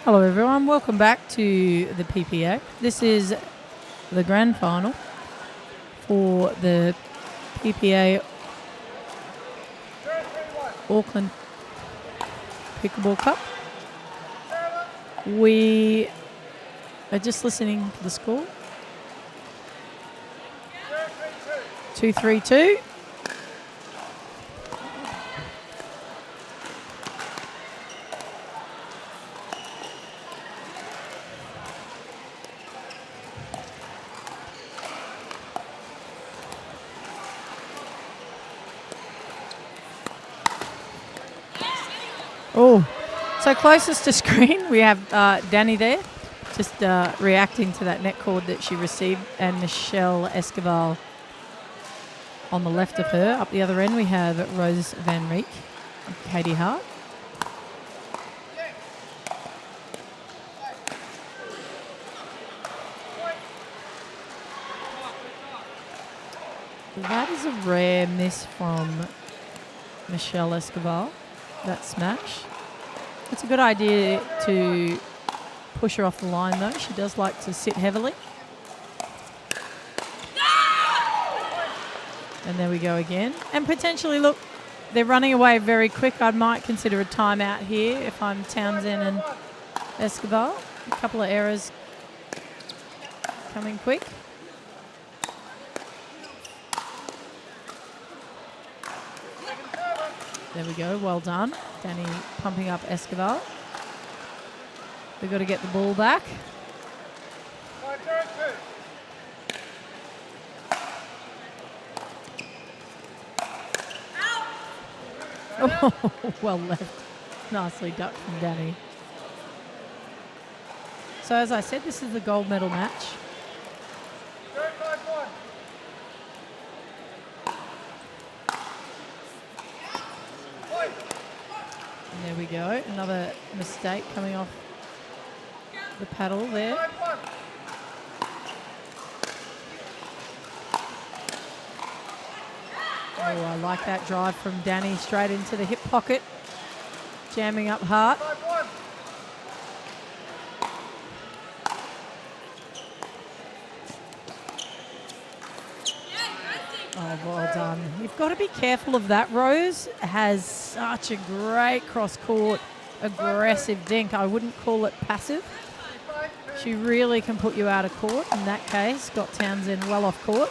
Hello everyone, welcome back to the PPA. This is the grand final for the PPA Auckland Pickleball Cup. We are just listening to the score. 2-3-2. Oh, so closest to screen, we have Danny there, just reacting to that net cord that she received, and Michelle Esquivel on the left of her. Up the other end, we have Rose Van Rieck and Katie Hart. That is a rare miss from Michelle Esquivel. That smash. It's a good idea to push her off the line though. She does like to sit heavily. And there we go again. And potentially, look, they're running away very quick. I might consider a timeout here if I'm Townsend and Esquivel. A couple of errors coming quick. There we go, well done. Danny pumping up Esquivel. We've got to get the ball back. Oh, well left. Nicely ducked from Danny. So as I said, this is the gold medal match. There we go. Another mistake coming off the paddle there. Oh, I like that drive from Danny straight into the hip pocket. Jamming up hard. Oh, well done. You've got to be careful of that. Rose has such a great cross-court, aggressive dink. I wouldn't call it passive. She really can put you out of court. In that case, got Townsend well off court.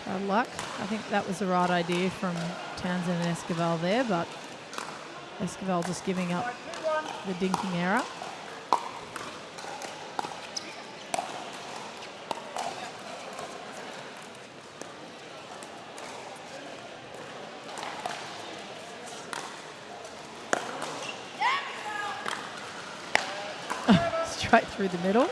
Bad luck. I think that was the right idea from Townsend and Esquivel there, but Esquivel just giving up the dinking error. Straight through the middle.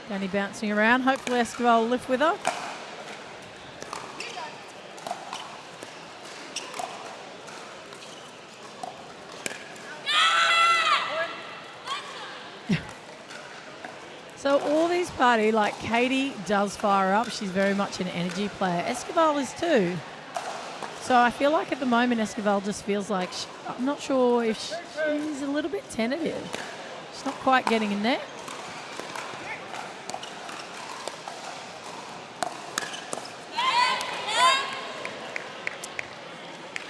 Danny bouncing around. Hopefully Esquivel will lift with her. So all these party, like Katie does fire up. She's very much an energy player. Esquivel is too. So I feel like at the moment Esquivel just feels like, I'm not sure if she's a little bit tentative. She's not quite getting in there.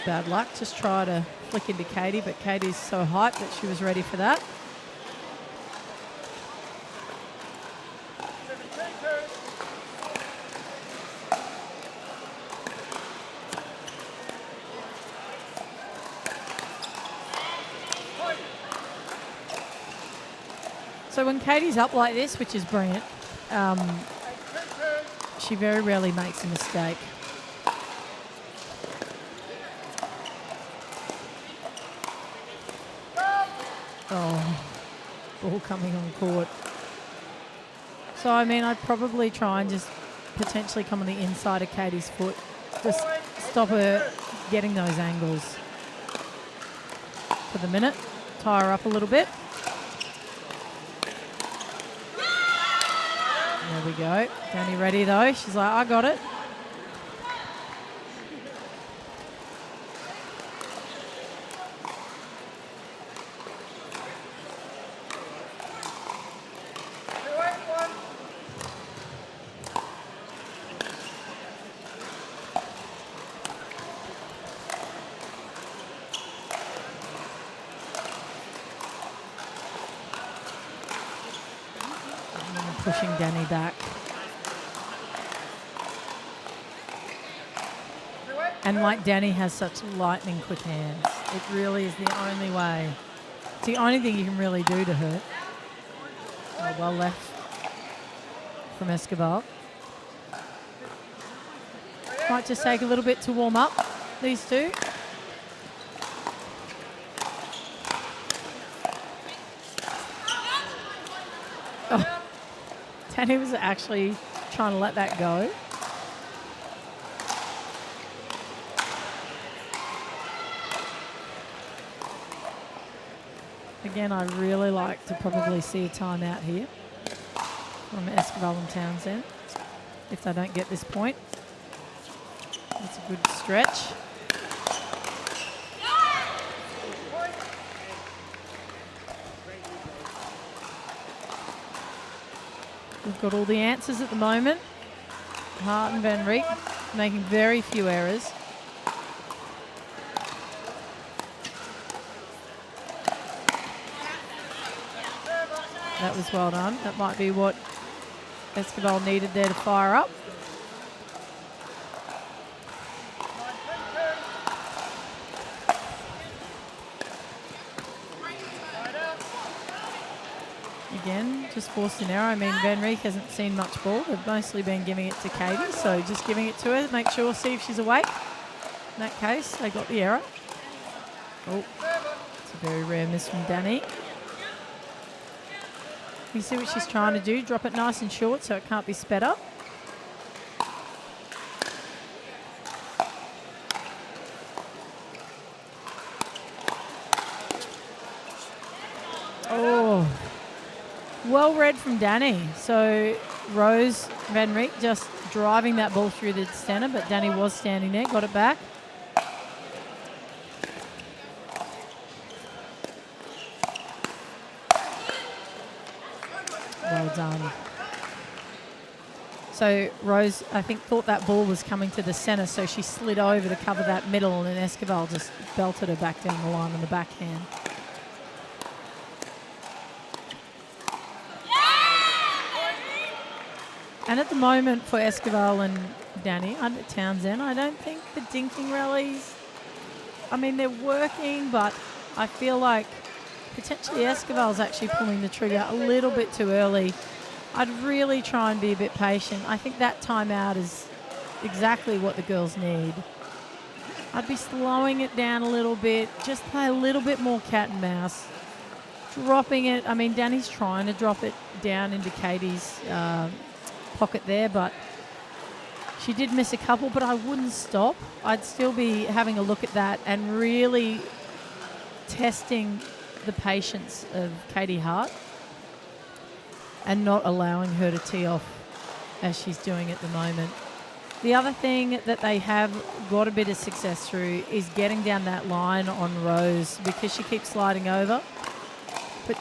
Bad luck. Just try to flick into Katie, but Katie's so hyped that she was ready for that. So when Katie's up like this, which is brilliant, she very rarely makes a mistake. Oh, ball coming on court. So, I mean, I'd probably try and just potentially come on the inside of Katie's foot. Just stop her getting those angles for the minute. Tie her up a little bit. we go. Danny ready though. She's like, I got it. Pushing Danny back. And like Danny has such lightning quick hands. It really is the only way. It's the only thing you can really do to her. Oh, well left from Escobar. Might just take a little bit to warm up, these two. Oh. Danny was actually trying to let that go. Again, I really like to probably see a timeout here from Escobar and Townsend if they don't get this point. It's a good stretch. We've got all the answers at the moment. Hart and Van Rieck making very few errors. That was well done. That might be what Escobar needed there to fire up. Again, just forced an error. I mean, Van Rieck hasn't seen much ball. They've mostly been giving it to Katie, so just giving it to her, make sure, see if she's awake. In that case, they got the error. Oh, it's a very rare miss from Danny. You see what she's trying to do, drop it nice and short so it can't be sped up. Oh, well read from Danny. So Rose Van Rieck just driving that ball through the centre, but Danny was standing there, got it back. Well done. So Rose, I think, thought that ball was coming to the centre, so she slid over to cover that middle, and then Escobar just belted her back down the line on the backhand. And at the moment for Escobar and Danny, under Townsend, I don't think the dinking rallies, I mean, they're working, but I feel like potentially Escobar's actually pulling the trigger a little bit too early. I'd really try and be a bit patient. I think that timeout is exactly what the girls need. I'd be slowing it down a little bit, just play a little bit more cat and mouse. Dropping it, I mean, Danny's trying to drop it down into Katie's pocket there, but she did miss a couple, but I wouldn't stop. I'd still be having a look at that and really testing the patience of Katie Hart and not allowing her to tee off as she's doing at the moment. The other thing that they have got a bit of success through is getting down that line on Rose, because she keeps sliding over. But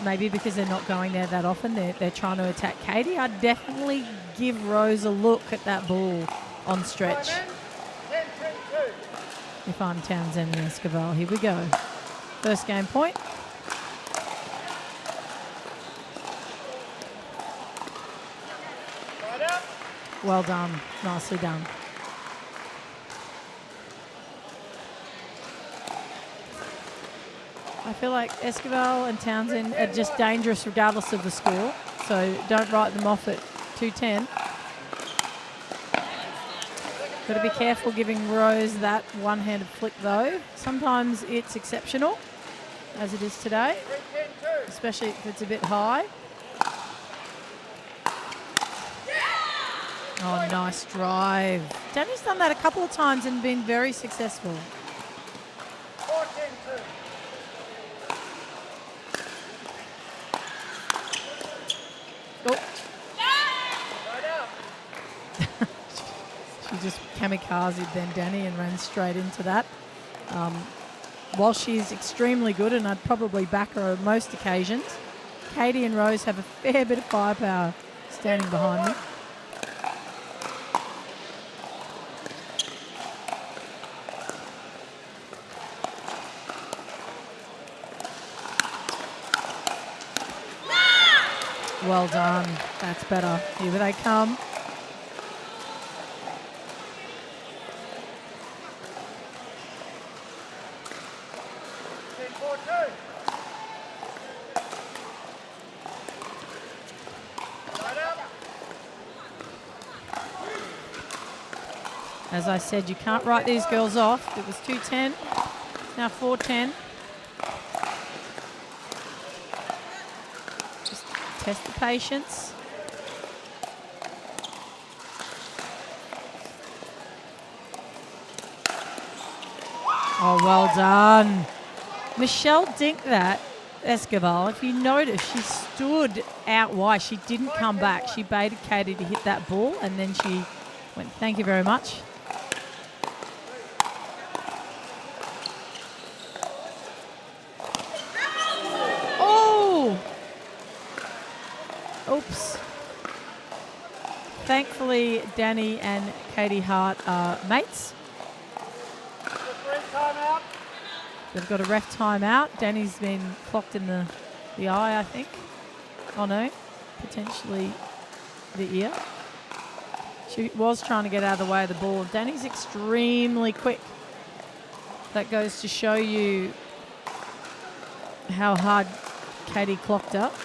maybe because they're not going there that often, they're trying to attack Katie. I'd definitely give Rose a look at that ball on stretch. If I'm Townsend and Escobar, here we go. First game point. Well done. Nicely done. I feel like Escobar and Townsend are just dangerous regardless of the score, so don't write them off at 2-10. Got to be careful giving Rose that one-handed flick though. Sometimes it's exceptional, as it is today, especially if it's a bit high. Oh, nice drive. Danny's done that a couple of times and been very successful. Oh. She just kamikazed then Danny and ran straight into that. While she's extremely good, and I'd probably back her on most occasions, Katie and Rose have a fair bit of firepower standing behind them. Well done. That's better. Here they come. As I said, you can't write these girls off. It was 2-10, now 4-10. Just test the patience. Oh, well done. Michelle dinked that, Escobar. If you notice, she stood out wide. She didn't come back. She baited Katie to hit that ball, and then she went, thank you very much. Oops. Thankfully, Danny and Katie Hart are mates. They've got a ref timeout. Danny's been clocked in the eye, I think. Oh no, potentially the ear. She was trying to get out of the way of the ball. Danny's extremely quick. That goes to show you how hard Katie clocked up.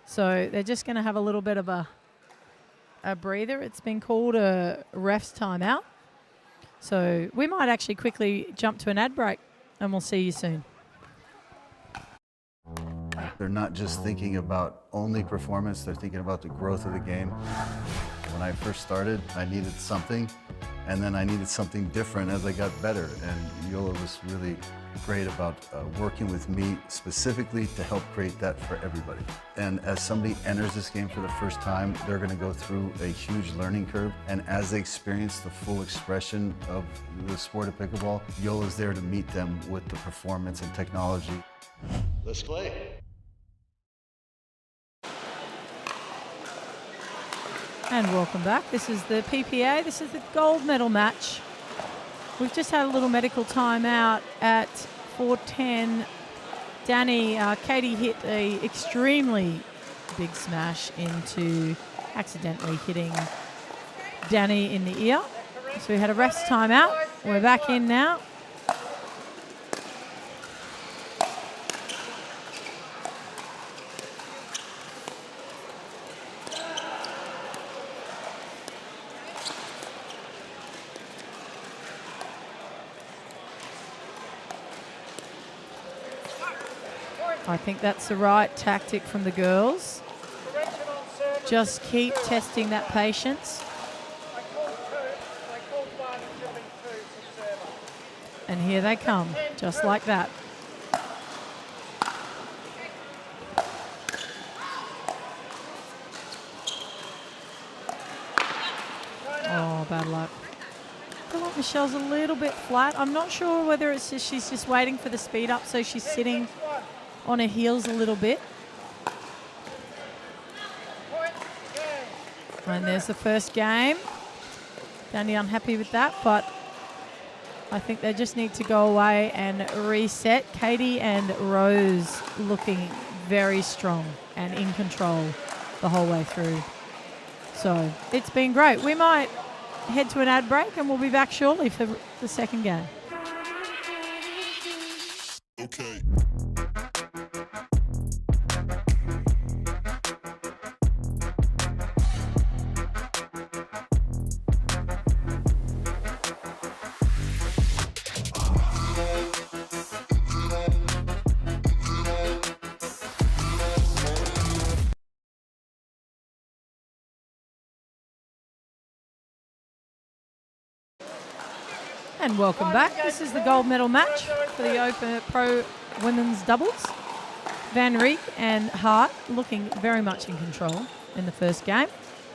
So they're just going to have a little bit of a breather. It's been called a ref's timeout. So we might actually quickly jump to an ad break, and we'll see you soon. They're not just thinking about only performance, they're thinking about the growth of the game. When I first started, I needed something, and then I needed something different as I got better. And Yola was really great about working with me specifically to help create that for everybody. And as somebody enters this game for the first time, they're going to go through a huge learning curve. And as they experience the full expression of the sport of pickleball, Yola's there to meet them with the performance and technology. Let's play. And welcome back. This is the PPA. This is the gold medal match. We've just had a little medical timeout at 4:10. Danny, Katie hit a extremely big smash into accidentally hitting Danny in the ear. So we had a ref's timeout. We're back in now. I think that's the right tactic from the girls. Just keep testing that patience. And here they come, just like that. Oh, bad luck. I feel like Michelle's a little bit flat. I'm not sure whether it's just she's just waiting for the speed up, so she's sitting on her heels a little bit. And there's the first game. Danny unhappy with that, but I think they just need to go away and reset. Katie and Rose looking very strong and in control the whole way through. So it's been great. We might head to an ad break and we'll be back shortly for the second game. Okay. And welcome back. This is the gold medal match for the Open Pro Women's Doubles. Van Rieck and Hart looking very much in control in the first game.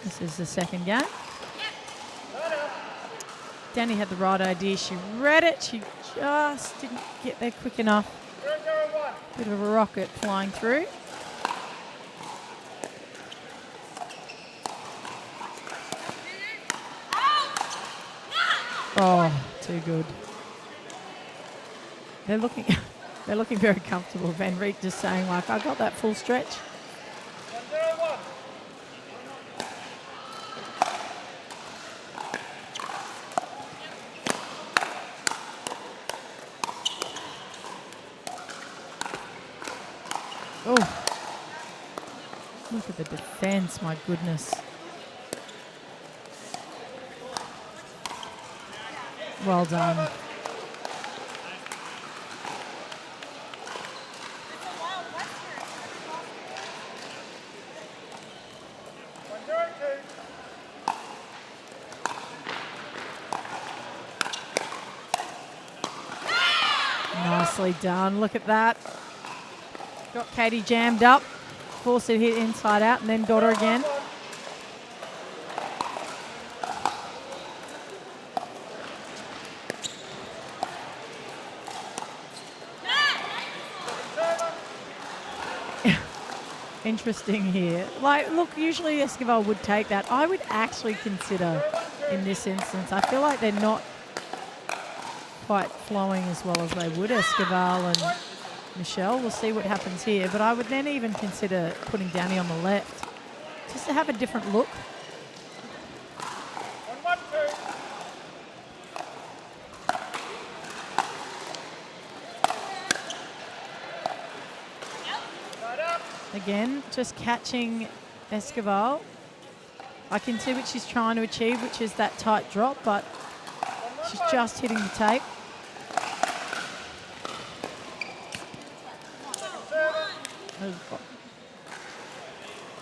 This is the second game. Danny had the right idea. She read it. She just didn't get there quick enough. Bit of a rocket flying through. Oh, too good. They're looking very comfortable. Van Riek just saying, like, I got that full stretch. Oh, look at the defense, my goodness. Well done. Nicely done. Look at that. Got Katie jammed up. Forced it hit inside out and then got her again. Interesting here. Like, look, usually Esquivel would take that. I would actually consider in this instance, I feel like they're not quite flowing as well as they would, Esquivel and Michelle. We'll see what happens here. But I would then even consider putting Danny on the left just to have a different look. Again, just catching Esquivel. I can see what she's trying to achieve, which is that tight drop, but she's just hitting the tape.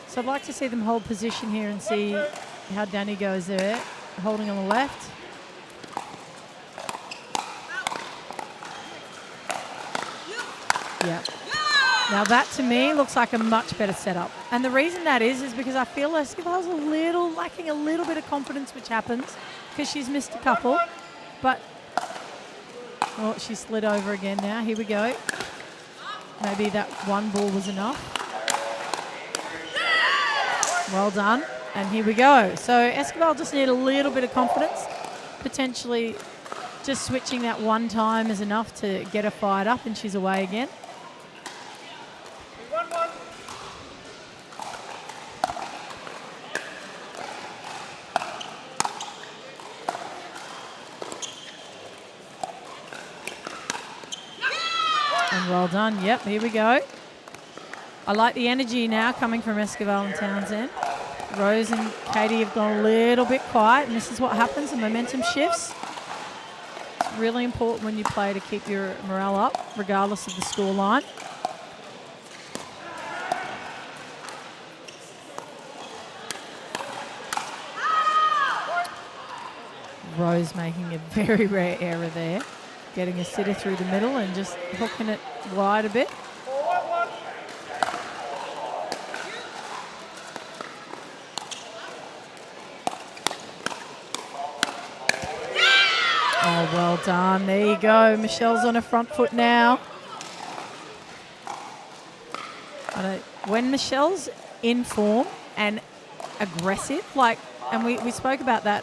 So I'd like to see them hold position here and see how Danny goes there, holding on the left. Yeah. Now that to me looks like a much better setup. And the reason that is because I feel Esquivel's lacking a little bit of confidence, which happens because she's missed a couple. But, oh, she slid over again now. Here we go. Maybe that one ball was enough. Well done. And here we go. So Esquivel just need a little bit of confidence. Potentially just switching that one time is enough to get her fired up and she's away again. And well done. Yep, here we go. I like the energy now coming from Esquivel and Townsend. Rose and Katie have gone a little bit quiet, and this is what happens. The momentum shifts. It's really important when you play to keep your morale up, regardless of the score line. Rose making a very rare error there. Getting a sitter through the middle and just hooking it wide a bit. Oh, well done. There you go. Michelle's on her front foot now. When Michelle's in form and aggressive, and we spoke about that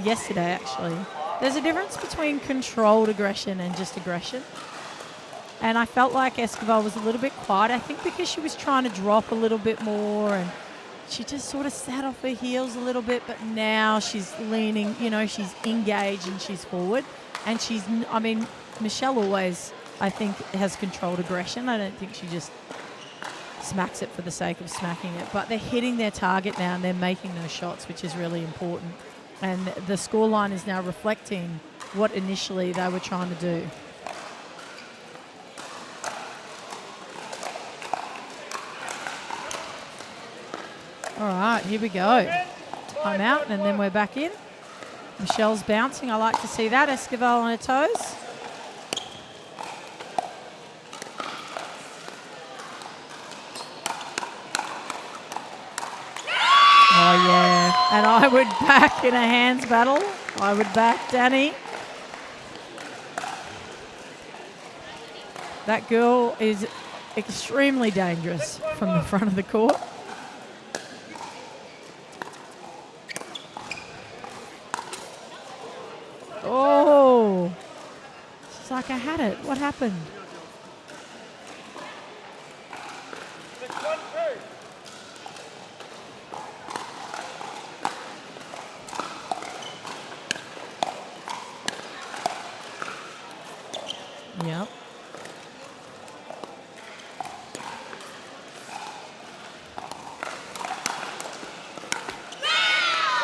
yesterday, actually. There's a difference between controlled aggression and just aggression. And I felt like Esquivel was a little bit quiet. I think because she was trying to drop a little bit more and she just sort of sat off her heels a little bit, but now she's leaning, she's engaged and she's forward. And Michelle always, I think, has controlled aggression. I don't think she just smacks it for the sake of smacking it. But they're hitting their target now and they're making those shots, which is really important. And the scoreline is now reflecting what initially they were trying to do. All right, here we go. Timeout, and then we're back in. Michelle's bouncing. I like to see that. Esquivel on her toes. yeah. And I would back in a hands battle. I would back Danny. That girl is extremely dangerous from the front of the court. Oh. She's like, I had it. What happened? Yep.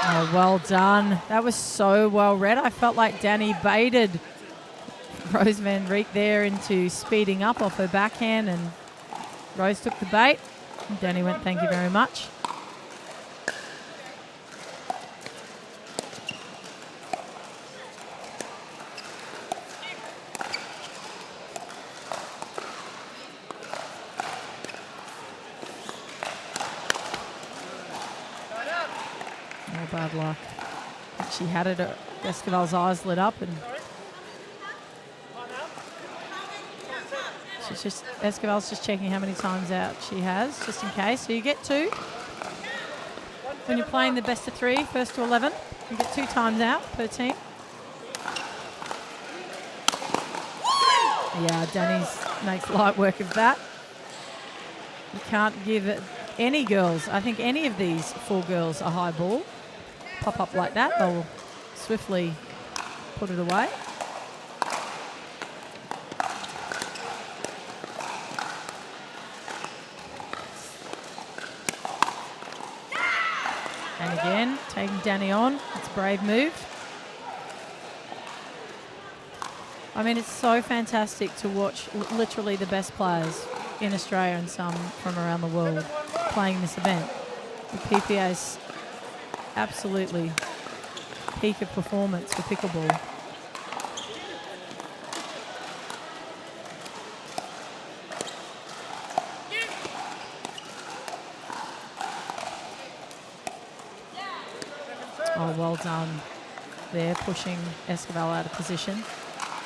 Oh, well done. That was so well read. I felt like Danny baited Rose van Riek there into speeding up off her backhand, and Rose took the bait. And Danny went, thank you very much. No bad luck. She had it. Esquivel's eyes lit up, and Esquivel's just checking how many times out she has, just in case. So you get 2. When you're playing the best of 3, first to 11, you get 2 times out per team. Yeah, Danny's makes light work of that. You can't give it any girls, I think any of these 4 girls, a high ball. Pop up like that, they'll swiftly put it away. And again, taking Danny on. It's a brave move. I mean, it's so fantastic to watch literally the best players in Australia and some from around the world playing this event. The PPA's absolutely peak of performance for pickleball. Oh, well done there, pushing Esquivel out of position.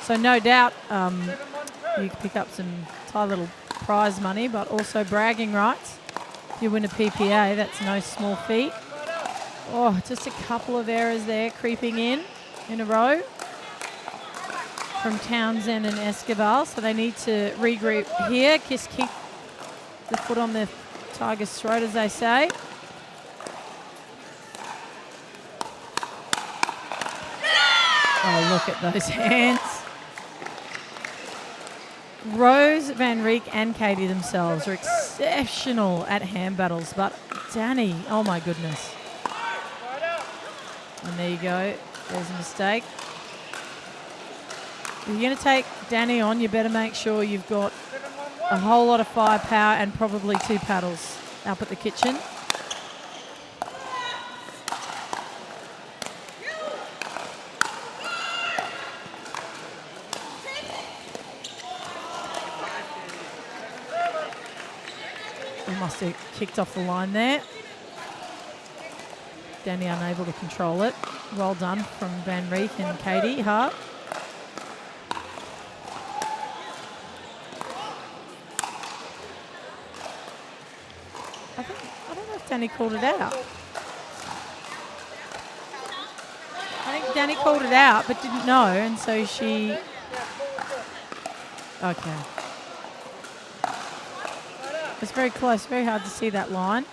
So no doubt you can pick up some tight little prize money, but also bragging rights. If you win a PPA, that's no small feat. Oh, just a couple of errors there creeping in a row from Townsend and Esquivel. So they need to regroup here. Just keep the foot on the tiger's throat, as they say. Oh, look at those hands. Rose van Riek and Katie themselves are exceptional at hand battles, but Danny, oh my goodness. And there you go. There's a mistake. If you're going to take Danny on, you better make sure you've got a whole lot of firepower and probably 2 paddles up at the kitchen. We must have kicked off the line there. Danny unable to control it. Well done from Van Riek and Katie Hart. I don't know if Danny called it out. I think Danny called it out but didn't know, and so she... Okay. It's very close, very hard to see that line.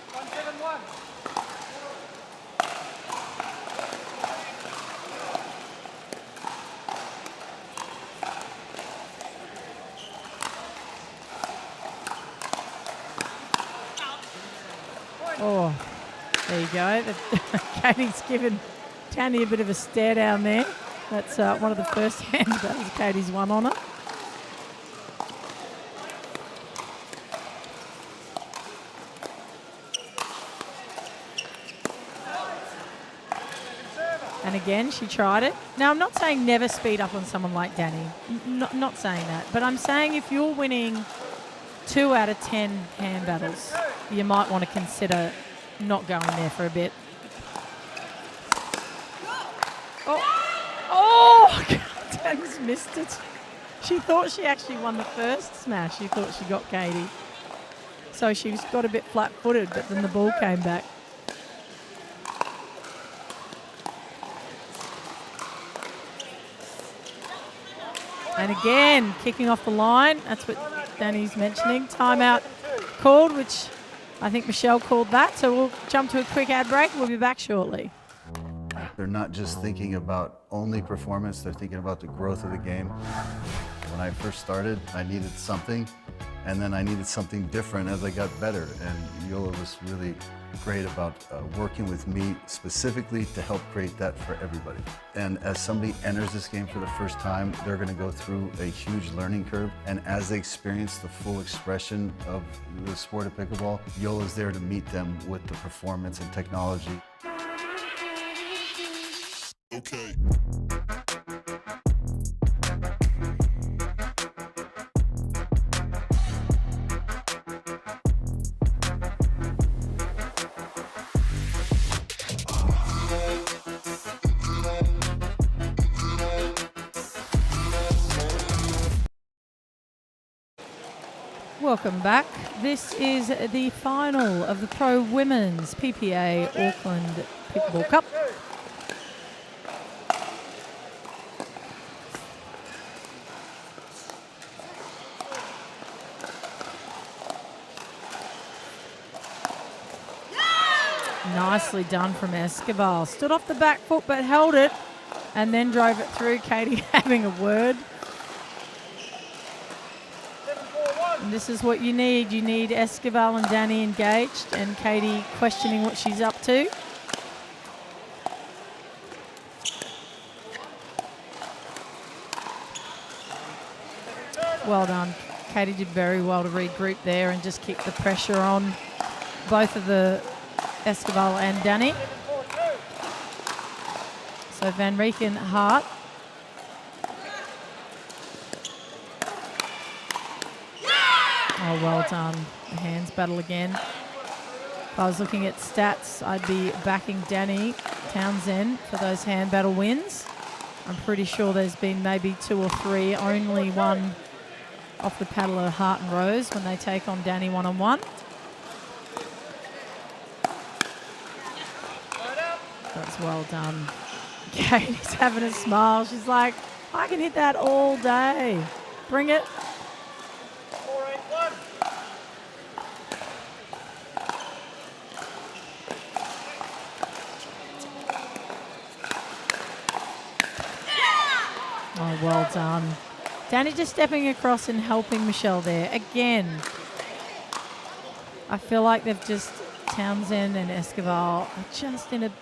Oh, there you go. Katie's given Danny a bit of a stare down there. That's one of the first hands battles Katie's won on her. And again, she tried it. Now, I'm not saying never speed up on someone like Danny. Not saying that. But I'm saying if you're winning 2 out of 10 hand battles, you might want to consider not going there for a bit. Oh, God, Danny's missed it. She thought she actually won the first smash. She thought she got Katie. So she got a bit flat-footed, but then the ball came back. And again, kicking off the line. That's what Danny's mentioning. Timeout called, which I think Michelle called that. So we'll jump to a quick ad break. We'll be back shortly. They're not just thinking about only performance, they're thinking about the growth of the game. When I first started, I needed something, and then I needed something different as I got better. And Yola was really great about working with me specifically to help create that for everybody. And as somebody enters this game for the first time, they're going to go through a huge learning curve. And as they experience the full expression of the sport of pickleball, Yola's there to meet them with the performance and technology. Okay. Welcome back. This is the final of the Pro Women's PPA Auckland Pickleball Cup. Nicely done from Escobar. Stood off the back foot but held it and then drove it through. Katie having a word. And this is what you need. You need Escobar and Danny engaged and Katie questioning what she's up to. Well done. Katie did very well to regroup there and just keep the pressure on both of the Escobar and Danny. So Van Rieck and Hart. Oh, well done. The hands battle again. If I was looking at stats, I'd be backing Danny Townsend for those hand battle wins. I'm pretty sure there's been maybe 2 or 3, only one off the paddle of Hart and Rose when they take on Danny one-on-one. That's well done. Katie's having a smile. She's like, I can hit that all day. Bring it. Oh, well done. Danny just stepping across and helping Michelle there. Again, I feel like they've just, Townsend and Escobar are just in a,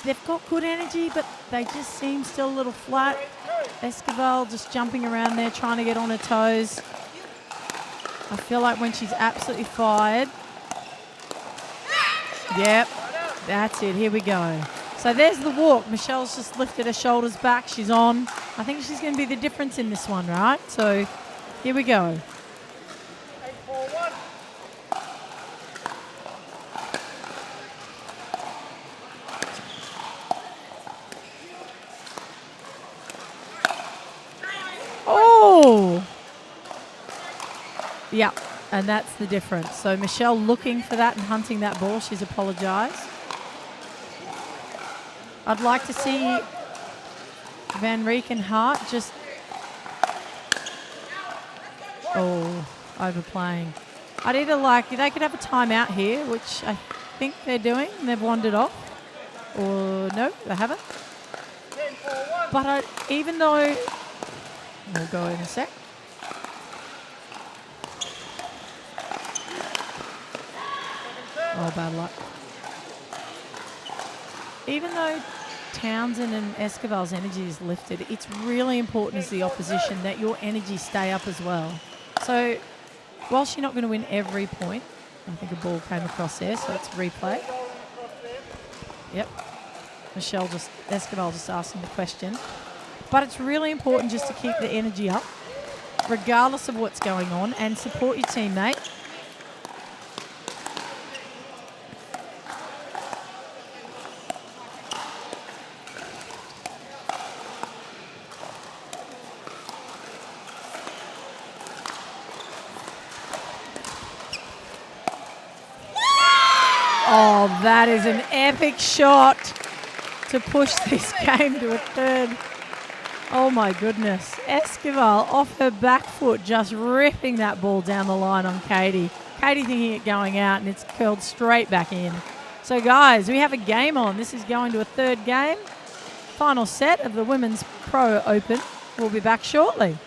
they've got good energy, but they just seem still a little flat. Escobar just jumping around there, trying to get on her toes. I feel like when she's absolutely fired. Yep, that's it. Here we go. So there's the walk. Michelle's just lifted her shoulders back. She's on. I think she's going to be the difference in this one, right? So here we go. Oh! Yeah, and that's the difference. So Michelle looking for that and hunting that ball. She's apologised. I'd like to see Van Rieck and Hart just, overplaying. I'd either like, they could have a timeout here, which I think they're doing, and they've wandered off. Or no, they haven't. But even though, we'll go in a sec. Oh, bad luck. Even though Townsend and Escobar's energy is lifted, it's really important as the opposition that your energy stay up as well. So whilst you're not going to win every point, I think a ball came across there, so it's replay. Yep. Escobar just asking the question. But it's really important just to keep the energy up, regardless of what's going on, and support your teammate. Oh, that is an epic shot to push this game to a third. Oh my goodness. Esquivel off her back foot, just ripping that ball down the line on Katie. Katie thinking it going out, and it's curled straight back in. So guys, we have a game on. This is going to a third game. Final set of the Women's Pro Open. We'll be back shortly.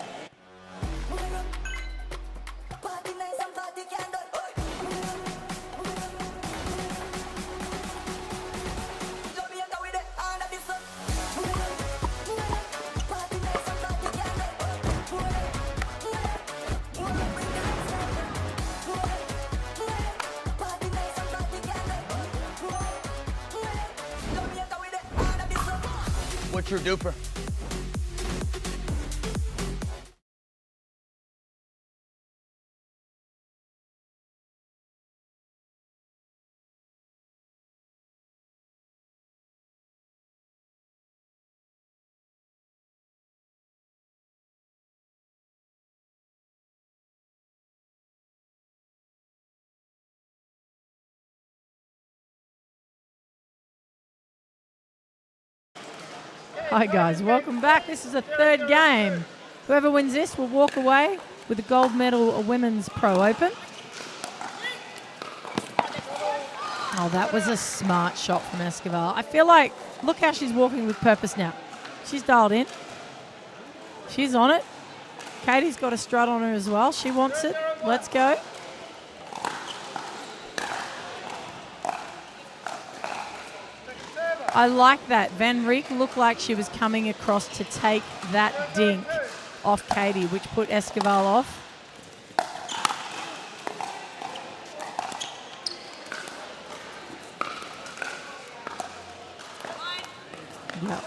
What's your duper? Hi guys, welcome back. This is a third game. Whoever wins this will walk away with the gold medal at Women's Pro Open. Oh, that was a smart shot from Esquivel. I feel like, look how she's walking with purpose now. She's dialed in. She's on it. Katie's got a strut on her as well. She wants it. Let's go. I like that. Van Rieck looked like she was coming across to take that dink off Katie, which put Esquivel off. Yep.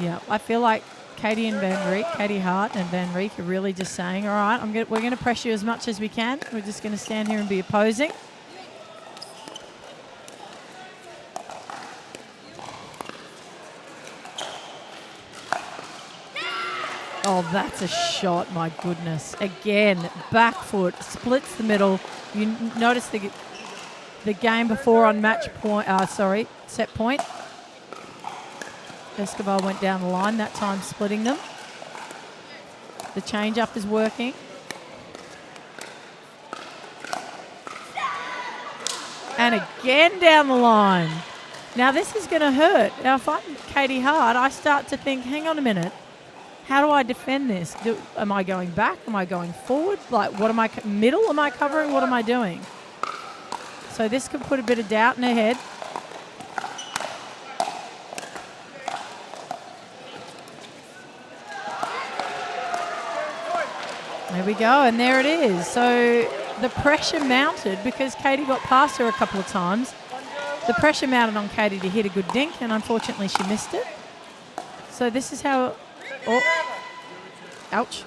Yeah, I feel like Katie and Van Rieck, Katie Hart and Van Rieck are really just saying, all right, we're going to press you as much as we can. We're just going to stand here and be opposing. Oh, that's a shot, my goodness. Again, back foot, splits the middle. You notice the game before on set point. Esquivel went down the line, that time splitting them. The change up is working. And again down the line. Now this is going to hurt. Now if I'm Katie Hart, I start to think, hang on a minute. How do I defend this? Am I going back? Am I going forward? Like, what am I, middle? Am I covering? What am I doing? So this could put a bit of doubt in her head. There we go, and there it is. So the pressure mounted because Katie got past her a couple of times. The pressure mounted on Katie to hit a good dink, and unfortunately she missed it. So this is how... Oh, ouch.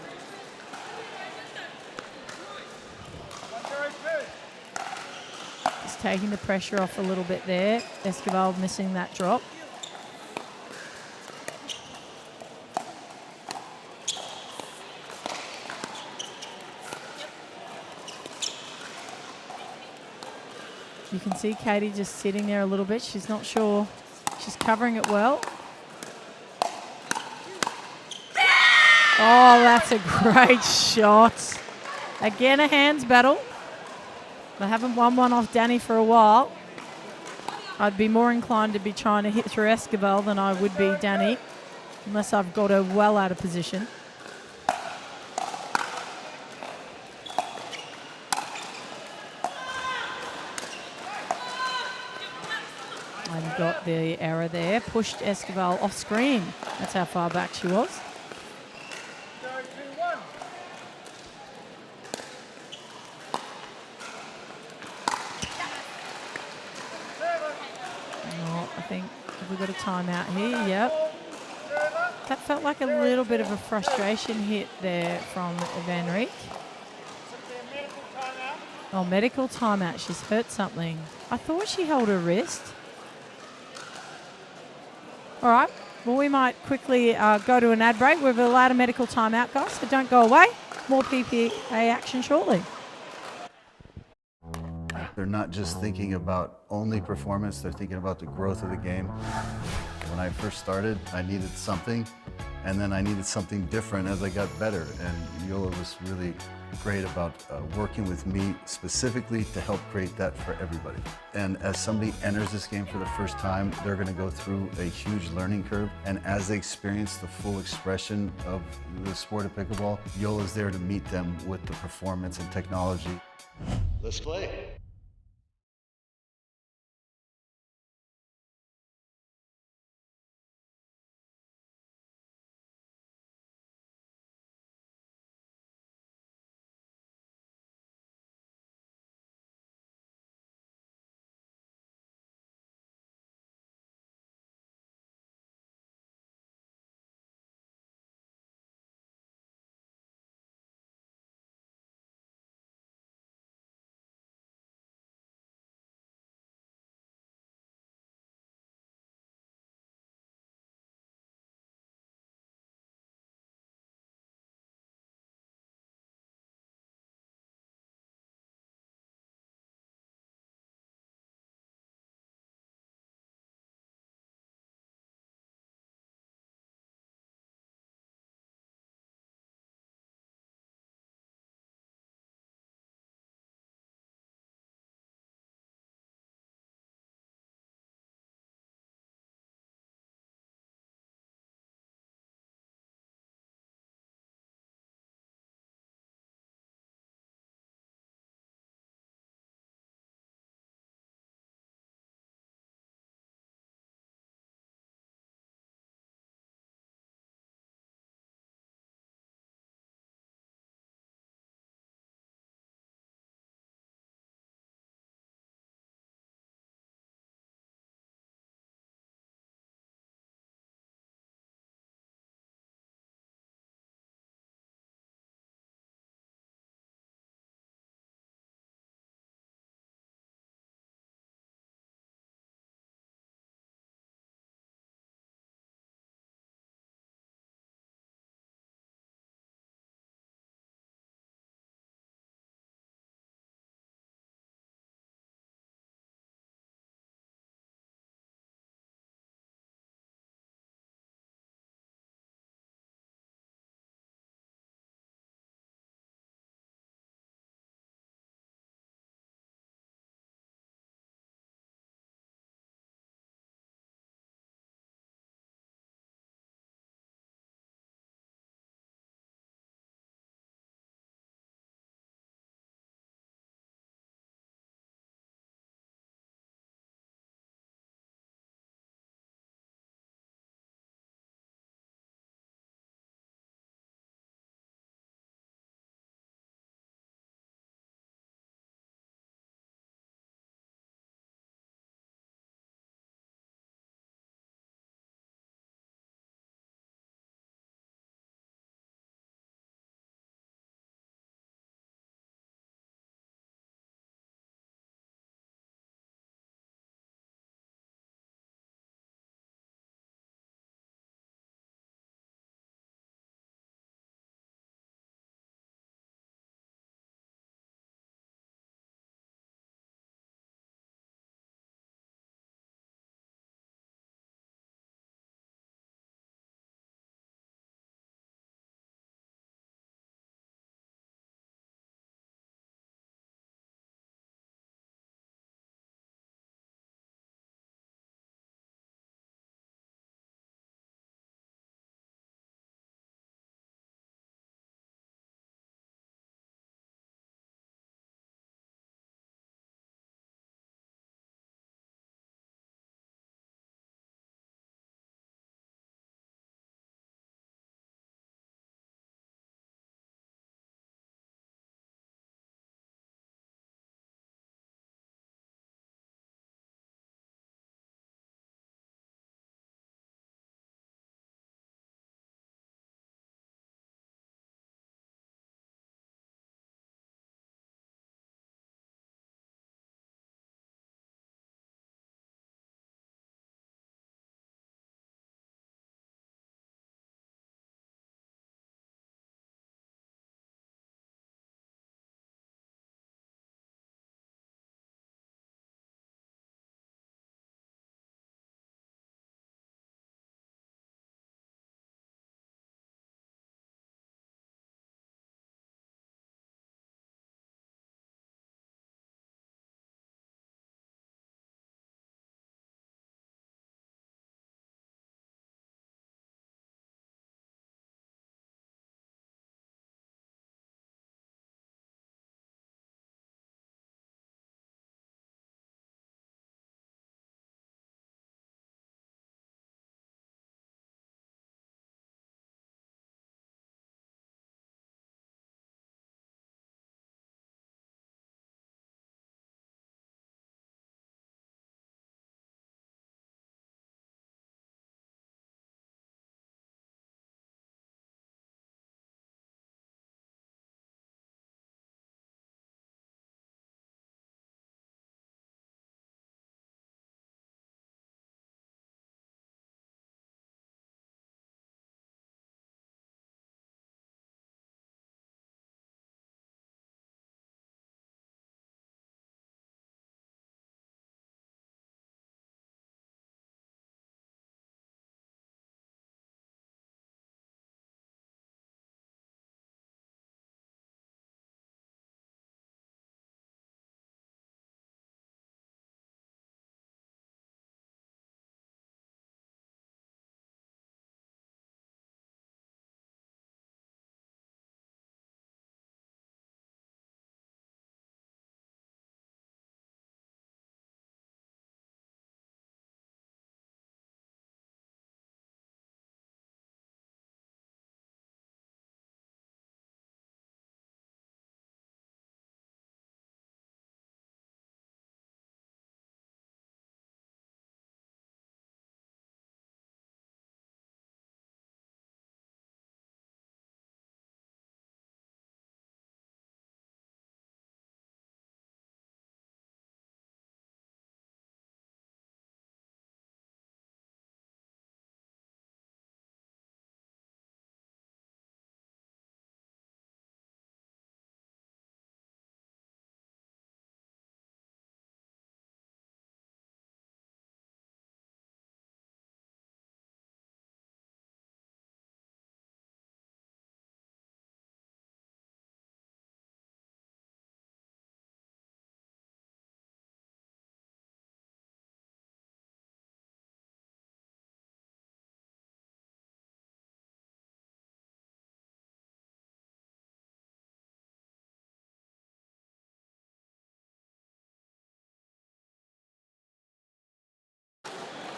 Just taking the pressure off a little bit there. Esquivel missing that drop. You can see Katie just sitting there a little bit. She's not sure. She's covering it well. Oh, that's a great shot. Again, a hands battle. I haven't won one off Danny for a while. I'd be more inclined to be trying to hit through Esquivel than I would be Danny, unless I've got her well out of position. And got the error there. Pushed Esquivel off screen. That's how far back she was. Have we got a timeout here? Yep. That felt like a little bit of a frustration hit there from Van Rieck. Oh, medical timeout. She's hurt something. I thought she held her wrist. All right. Well, we might quickly go to an ad break. We've allowed a medical timeout, guys, so don't go away. More PPA action shortly. they're not just thinking about only performance, they're thinking about the growth of the game. When I first started, I needed something, and then I needed something different as I got better. And Yola was really great about working with me specifically to help create that for everybody. And as somebody enters this game for the first time, they're going to go through a huge learning curve. And as they experience the full expression of the sport of pickleball, Yola's there to meet them with the performance and technology. Let's play.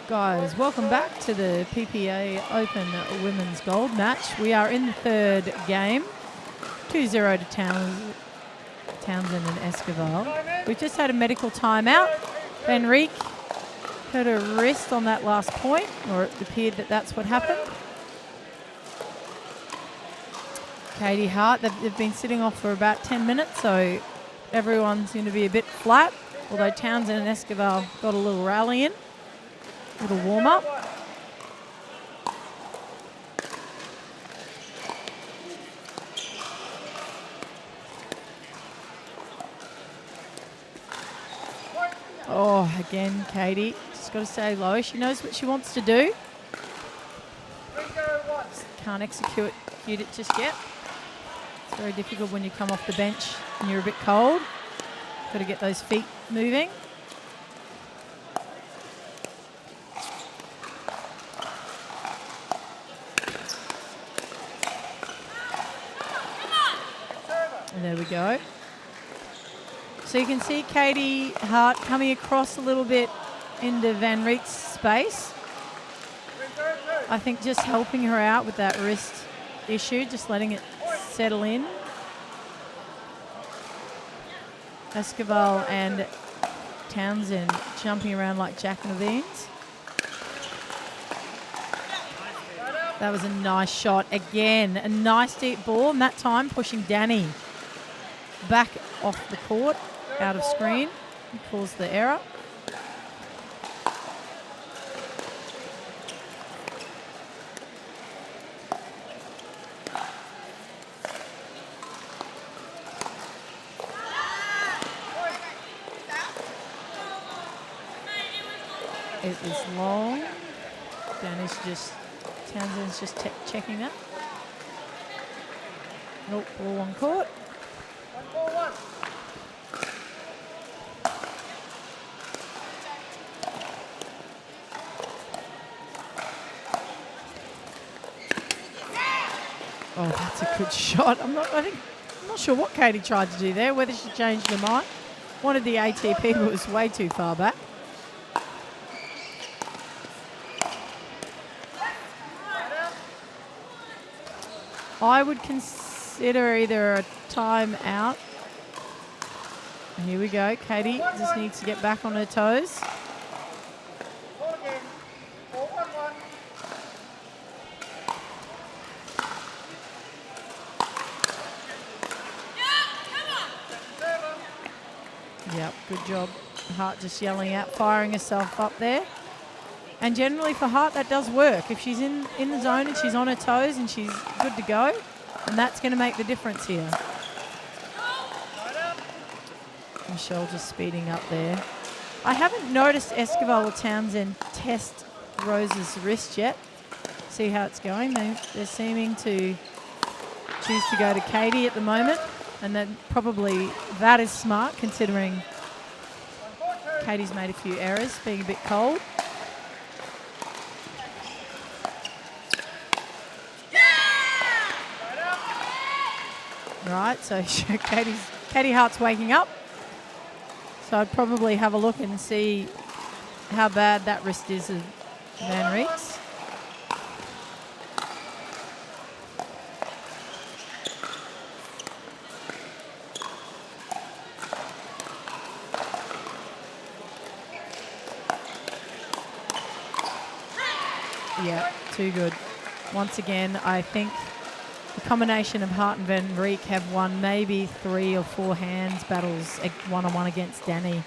Guys, welcome back to the PPA Open Women's Gold match. We are in the third game, 2-0 to Townsend and Esquivel. We've just had a medical timeout. Van Rieck hurt her wrist on that last point, or it appeared that that's what happened. Katie Hart, they've been sitting off for about 10 minutes, so everyone's going to be a bit flat, although Townsend and Esquivel got a little rally in. Little warm up. Oh, again, Katie. Just got to stay low. She knows what she wants to do. Just can't execute it just yet. It's very difficult when you come off the bench and you're a bit cold. Got to get those feet moving. And there we go. So you can see Katie Hart coming across a little bit into Van Rieck's space. I think just helping her out with that wrist issue, just letting it settle in. Esquivel and Townsend jumping around like Jack and the Beans. That was a nice shot. Again, a nice deep ball, and that time pushing Danny back off the court, out of screen, and caused the error. It is long. Townsend's just checking that. Nope, ball on court. Oh, that's a good shot. I'm not sure what Katie tried to do there, whether she changed her mind. Wanted the ATP, but was way too far back. I would consider either a timeout. Here we go. Katie just needs to get back on her toes. Yep, good job. Hart just yelling out, firing herself up there. And generally for Hart, that does work. If she's in the zone and she's on her toes and she's good to go, and that's going to make the difference here. Michelle just speeding up there. I haven't noticed Esquivel or Townsend test Rose's wrist yet. See how it's going. They're seeming to choose to go to Katie at the moment, and then probably that is smart considering Katie's made a few errors, being a bit cold. Right, so Katie Hart's waking up. So I'd probably have a look and see how bad that wrist is of Van Rieck's. Yeah, too good. Once again, I think the combination of Hart and Van Rieck have won maybe 3 or 4 hands battles one-on-one against Danny.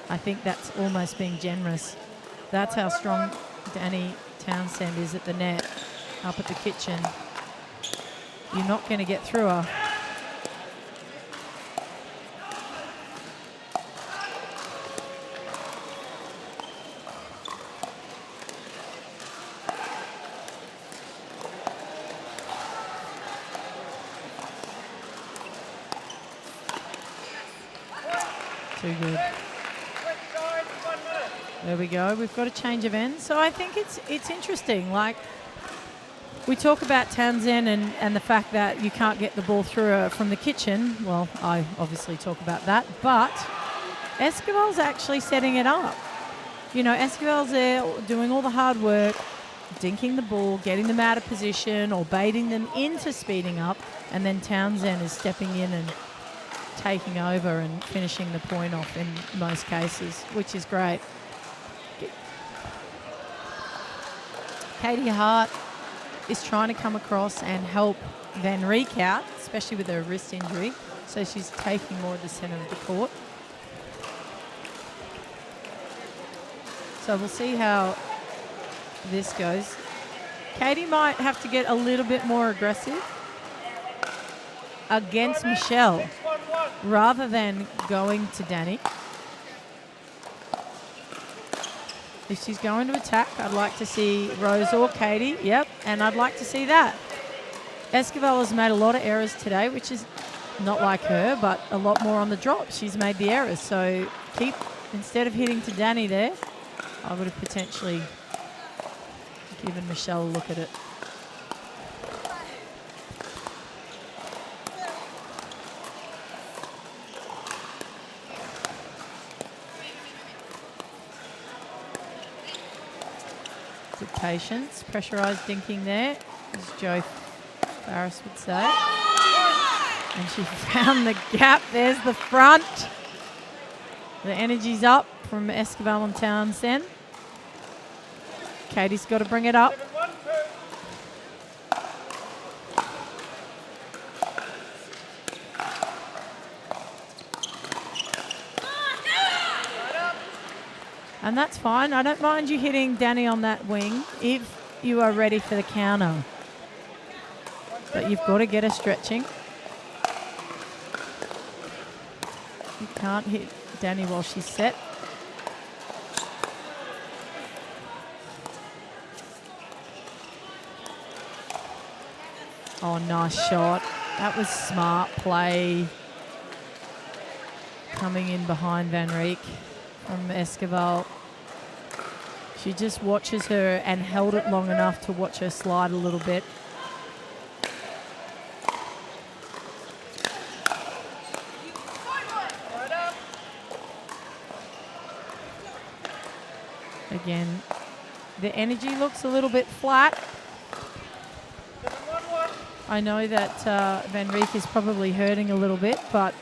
I think that's almost being generous. That's how strong Danny Townsend is at the net, up at the kitchen. You're not going to get through her. Too good. There we go. We've got a change of ends. So I think it's interesting. Like, we talk about Townsend and the fact that you can't get the ball through her from the kitchen. Well, I obviously talk about that. But Esquivel's actually setting it up. You know, Esquivel's there doing all the hard work, dinking the ball, getting them out of position or baiting them into speeding up, and then Townsend is stepping in and taking over and finishing the point off in most cases, which is great. Katie Hart is trying to come across and help Van Rieck out, especially with her wrist injury, so she's taking more of the centre of the court. So we'll see how this goes. Katie might have to get a little bit more aggressive against Michelle rather than going to Danny. If she's going to attack, I'd like to see Rose or Katie. Yep, and I'd like to see that. Esquivel has made a lot of errors today, which is not like her, but a lot more on the drop. She's made the errors. So instead of hitting to Danny there, I would have potentially given Michelle a look at it. Good patience, pressurised dinking there, as Joe Farris would say. And she found the gap. There's the front. The energy's up from Esquivel and Townsend. Katie's got to bring it up. And that's fine. I don't mind you hitting Danny on that wing if you are ready for the counter. But you've got to get her stretching. You can't hit Danny while she's set. Oh, nice shot. That was smart play. Coming in behind Van Rieck from Esquivel. She just watches her and held it long enough to watch her slide a little bit. Again, the energy looks a little bit flat. I know that Van Rieck is probably hurting a little bit, but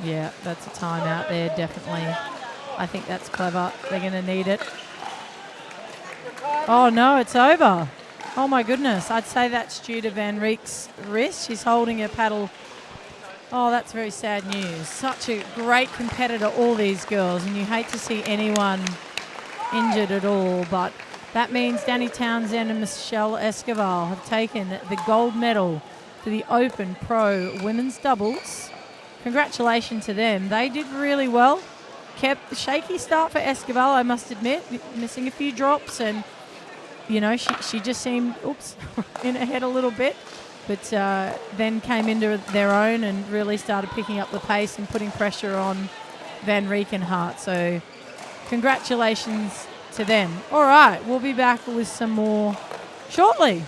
yeah, that's a timeout there, definitely. I think that's clever. They're going to need it. Oh, no, it's over. Oh, my goodness. I'd say that's due to Van Rieck's wrist. She's holding her paddle. Oh, that's very sad news. Such a great competitor, all these girls, and you hate to see anyone injured at all, but that means Danny Townsend and Michelle Esquivel have taken the gold medal for the Open Pro Women's Doubles. Congratulations to them. They did really well. Kept a shaky start for Esquivel, I must admit, missing a few drops, and you know, she just seemed in her head a little bit, but then came into their own and really started picking up the pace and putting pressure on Van Rieck and Hart. So congratulations to them. All right, we'll be back with some more shortly.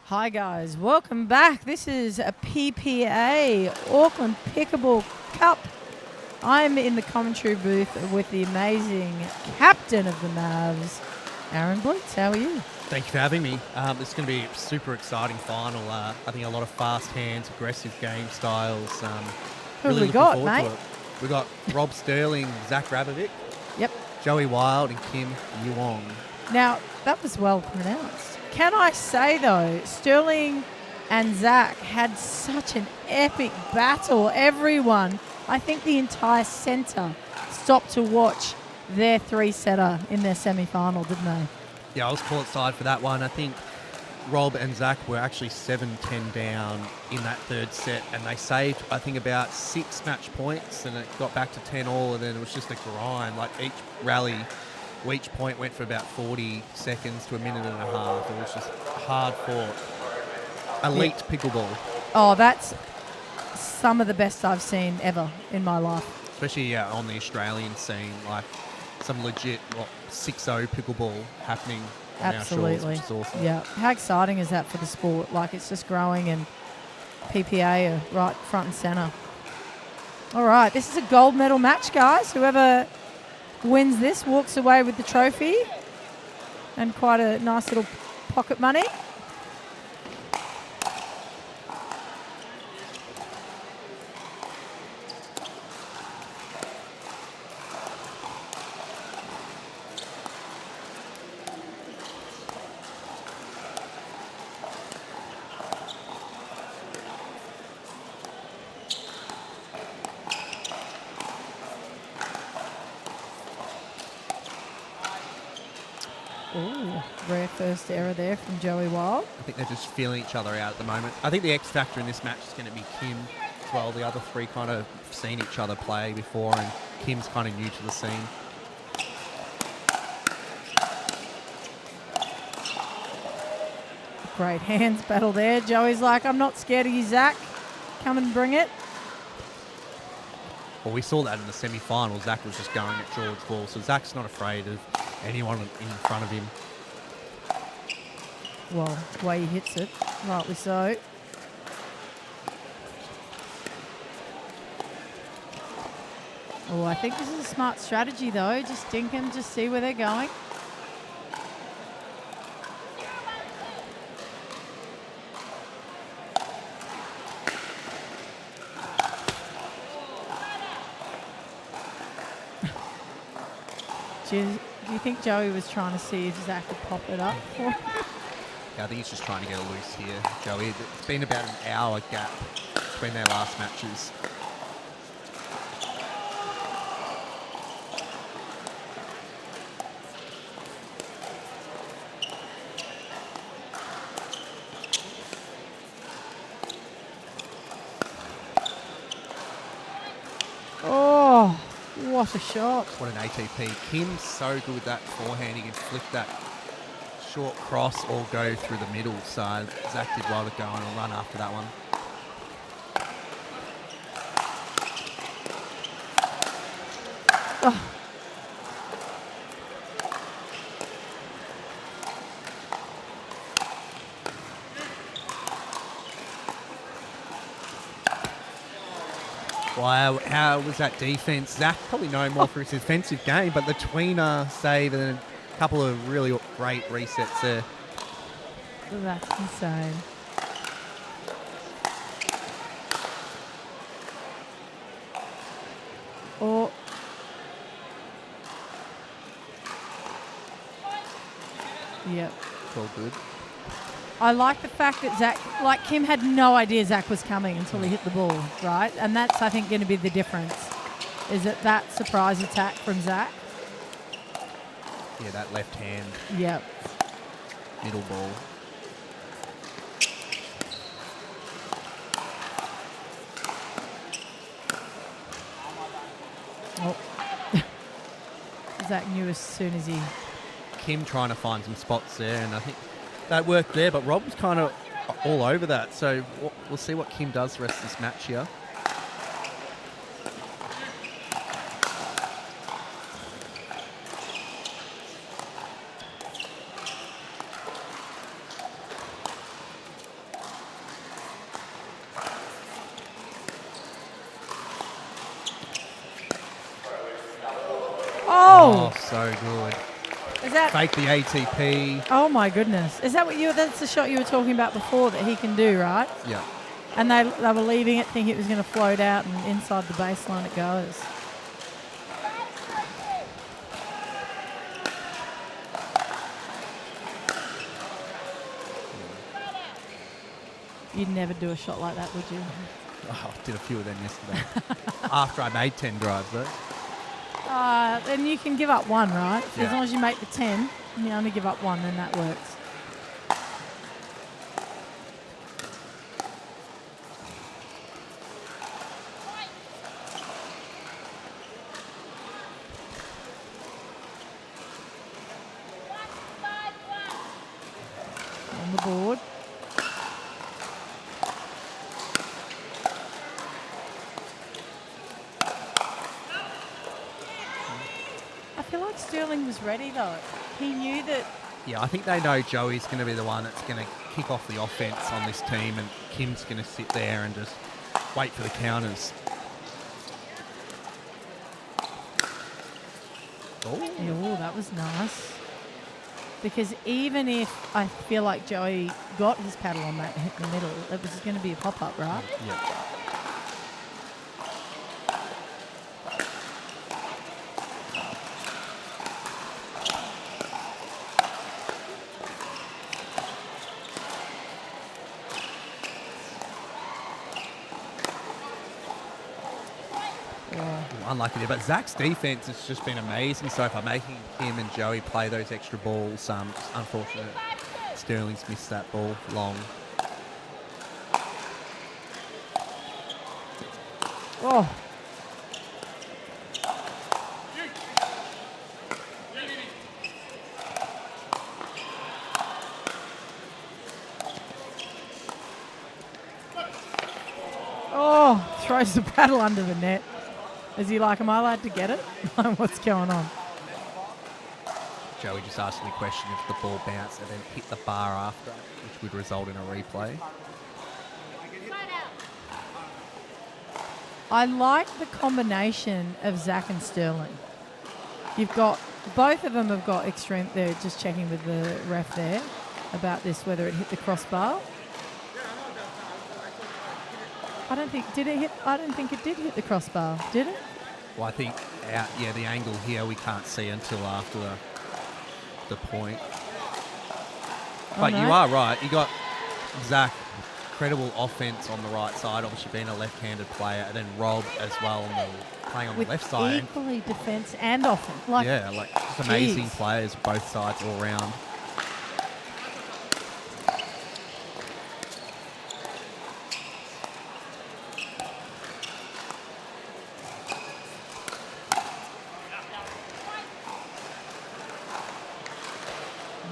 Hi guys, welcome back. This is a PPA, Auckland Pickleball Cup. I'm in the commentary booth with the amazing captain of the Mavs, Aaron Bleeks. How are you? Thank you for having me. It's going to be a super exciting final. I think a lot of fast hands, aggressive game styles. Who Really have we looking got, forward mate? to it. We've got Rob Sterling, Zach Rabovic, Yep. Joey Wild and Kim Yuong. Now, that was well pronounced. Can I say, though, Sterling and Zach had such an epic battle. Everyone, I think the entire centre, stopped to watch their three-setter in their semi-final, didn't they? Yeah, I was courtside for that one. I think Rob and Zach were actually 7-10 down in that third set, and they saved, I think, about 6 match points, and it got back to 10 all, and then it was just a grind. Like each rally, each point went for about 40 seconds to a minute and a half. It was just hard fought. Elite pickleball. Oh, that's some of the best I've seen ever in my life. Especially on the Australian scene, like some legit 6-0 pickleball happening on our shores, which is awesome. Yeah. How exciting is that for the sport? Like, it's just growing, and PPA are right front and centre. All right, this is a gold medal match, guys. Whoever wins this walks away with the trophy and quite a nice little pocket money. Ooh, rare first error there from Joey Wild. I think they're just feeling each other out at the moment. I think the X factor in this match is going to be Kim as well. The other three kind of seen each other play before, and Kim's kind of new to the scene. Great hands battle there. Joey's like, I'm not scared of you, Zach. Come and bring it. Well, we saw that in the semi-final. Zach was just going at George Ball, so Zach's not afraid of anyone in front of him. Well, the way he hits it, rightly so. Oh, I think this is a smart strategy, though. Just dink them, just see where they're going. Do you think Joey was trying to see if Zach could pop it up for him? Yeah, I think he's just trying to get it loose here, Joey. It's been about an hour gap between their last matches. Oh, what a shot. What an ATP. Kim's so good with that forehand. He can flick that short cross or go through the middle. So Zach did well to go on and run after that one. Oh. Wow, how was that defense? Zach probably known more for his defensive game, but the tweener save and a couple of really great resets there. That's insane. Oh. Yep. It's all good. I like the fact that Zach, like Kim had no idea Zach was coming until he hit the ball, right? And that's, I think, going to be the difference. Is it that surprise attack from Zach? Yeah, that left hand Yep. middle ball. Oh. Zach knew as soon as he... Kim trying to find some spots there, and I think that worked there, but Rob was kind of all over that. So we'll see what Kim does the rest of this match here. Oh! so good. Is that... Fake the ATP. Oh, my goodness. Is that what you... That's the shot you were talking about before that he can do, right? Yeah. And they were leaving it thinking it was going to float out, and inside the baseline it goes. You'd never do a shot like that, would you? Oh, I did a few of them yesterday. After I made 10 drives, though. Then you can give up one, right? Yeah. As long as you make the 10, and you only give up one, then that works. On the board. I feel like Sterling was ready though. He knew that. Yeah, I think they know Joey's going to be the one that's going to kick off the offense on this team, and Kim's going to sit there and just wait for the counters. Oh, that was nice. Because even if I feel like Joey got his paddle on that hit in the middle, it was going to be a pop-up, right? Yeah. Unlucky there, but Zach's defense has just been amazing so far, making him and Joey play those extra balls. It's unfortunate Sterling's missed that ball long. Oh. Oh, throws the paddle under the net. Is he like, am I allowed to get it? What's going on? Joey just asking the question if the ball bounced and then hit the bar after, which would result in a replay. I like the combination of Zach and Sterling. You've got, both of them have got extreme, they're just checking with the ref there about this, whether it hit the crossbar. I don't think it did hit the crossbar, did it? Well, I think, the angle here we can't see until after the point. But no. you are right. You got Zach, incredible offense on the right side, obviously being a left-handed player, and then Rob as well playing on With the left side. equally defence and offence. Just amazing players, both sides all round.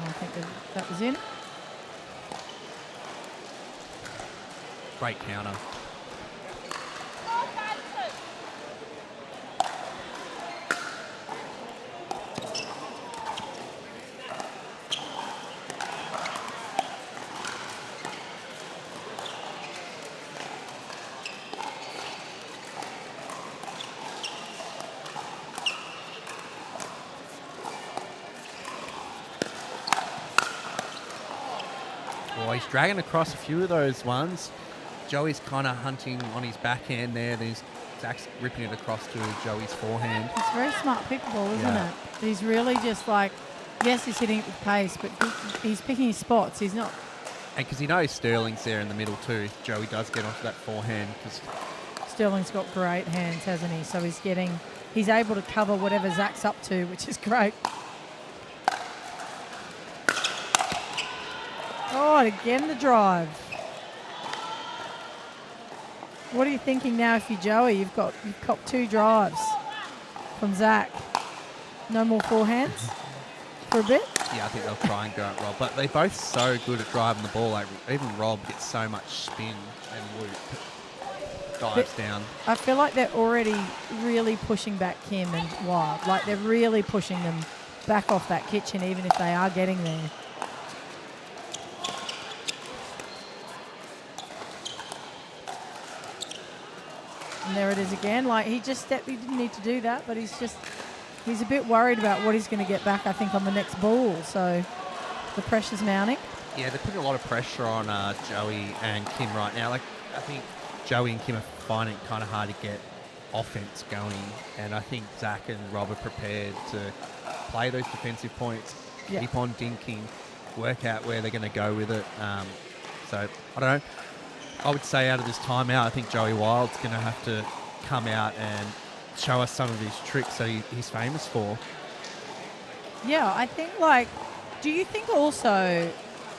I think that was in. Great counter. Well, he's dragging across a few of those ones. Joey's kind of hunting on his backhand there. Then Zach's ripping it across to Joey's forehand. It's very smart pickleball, isn't it? He's really just like, yes, he's hitting it with pace, but he's picking his spots. He's not. And because he knows Sterling's there in the middle too, if Joey does get onto that forehand. Sterling's got great hands, hasn't he? So he's able to cover whatever Zach's up to, which is great. Oh, and again the drive. What are you thinking now if you're Joey? You've copped 2 drives from Zach. No more forehands for a bit? Yeah, I think they'll try and go at Rob. But they're both so good at driving the ball. Like, even Rob gets so much spin and loop. Dives down. I feel like they're already really pushing back Kim and Wild. Like, they're really pushing them back off that kitchen, even if they are getting there. And there it is again. Like, he didn't need to do that, but he's just He's a bit worried about what he's going to get back, I think, on the next ball. So the pressure's mounting. Yeah, they're putting a lot of pressure on Joey and Kim right now. Like, I think Joey and Kim are finding it kind of hard to get offense going, and I think Zach and Rob are prepared to play those defensive points, keep on dinking, work out where they're going to go with it. So, I don't know. I would say out of this timeout, I think Joey Wild's going to have to come out and show us some of his tricks that he's famous for. Yeah, I think, like, do you think also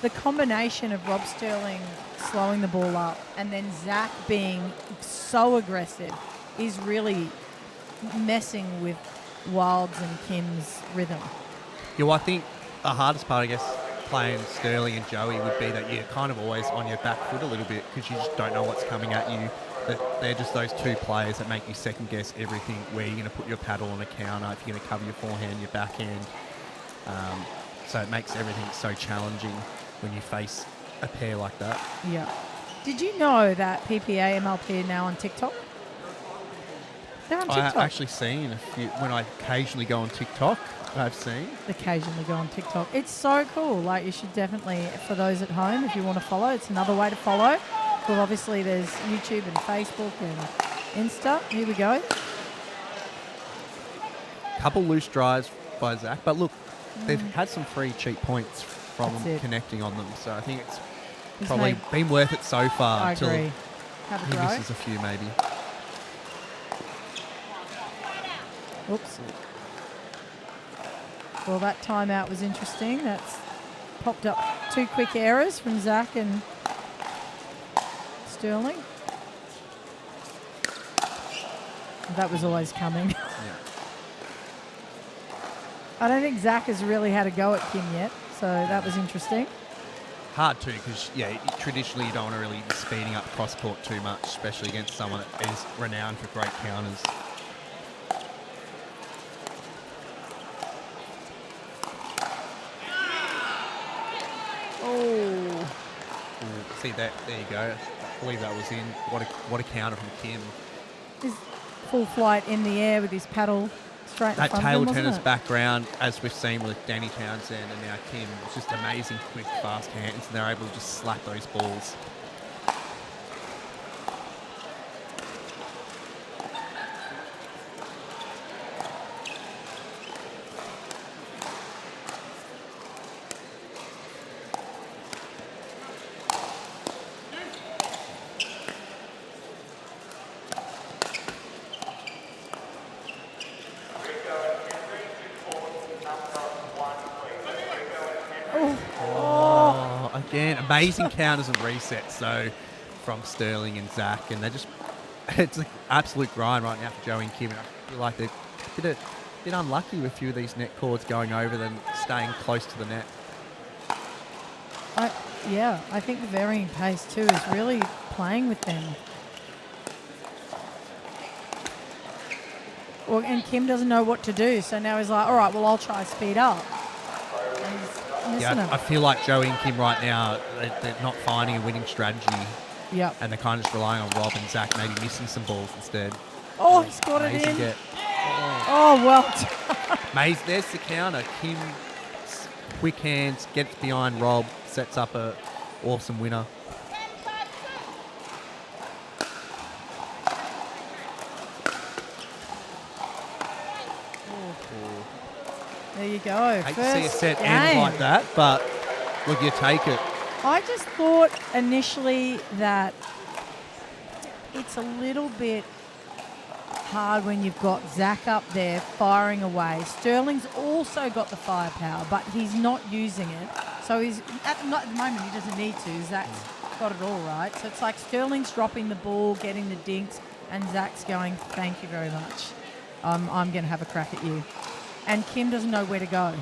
the combination of Rob Sterling slowing the ball up and then Zach being so aggressive is really messing with Wild's and Kim's rhythm? Yeah, well, I think the hardest part, I guess, playing Sterling and Joey would be that you're kind of always on your back foot a little bit because you just don't know what's coming at you. That they're just those two players that make you second guess everything, where you're going to put your paddle on a counter, if you're going to cover your forehand, your backhand. So it makes everything so challenging when you face a pair like that. Yeah. Did you know that PPA, MLP are now on TikTok? They're on TikTok. I've actually seen a few, when I occasionally go on TikTok, I've seen. Occasionally go on TikTok. It's so cool. Like, you should definitely, for those at home, if you want to follow, it's another way to follow. Well, obviously there's YouTube and Facebook and Insta. Here we go. Couple loose drives by Zach, but look, they've had some free cheap points from connecting on them, so I think it's probably been worth it so far. I agree. Have a he go. misses a few maybe. Oops. Well, that timeout was interesting. That's popped up 2 quick errors from Zach and Sterling. That was always coming. Yeah. I don't think Zach has really had a go at Kim yet, so that was interesting. Hard too, because traditionally you don't want to really be speeding up cross court too much, especially against someone that is renowned for great counters. Oh. See that? There you go. I believe that was in. What a counter from Kim. His full flight in the air with his paddle straight in That front table of him, tennis wasn't it? background, as we've seen with Danny Townsend and now Kim, it's just amazing, quick, fast hands, and they're able to just slap those balls. Again, amazing counters and resets, so from Sterling and Zach, and it's an absolute grind right now for Joey and Kim. And I feel like they're a bit unlucky with a few of these net cords going over than staying close to the net. I think the varying pace too is really playing with them. Well, and Kim doesn't know what to do, so now he's like, all right, well, I'll try speed up. And he's missing him. I feel like Joey and Kim right now, they're not finding a winning strategy. Yep. And they're kind of just relying on Rob and Zach maybe missing some balls instead. Oh, he's got it in. Get. Oh, well done. Maze, there's the counter. Kim, quick hands, gets behind Rob, sets up a awesome winner. There you go. Hate First to see a set game. end like that, but look, you take it. I just thought initially that it's a little bit hard when you've got Zach up there firing away. Sterling's also got the firepower, but he's not using it. So he's at the moment he doesn't need to. Zach's got it all right. So it's like Sterling's dropping the ball, getting the dinks, and Zach's going, thank you very much. I'm going to have a crack at you. And Kim doesn't know where to go.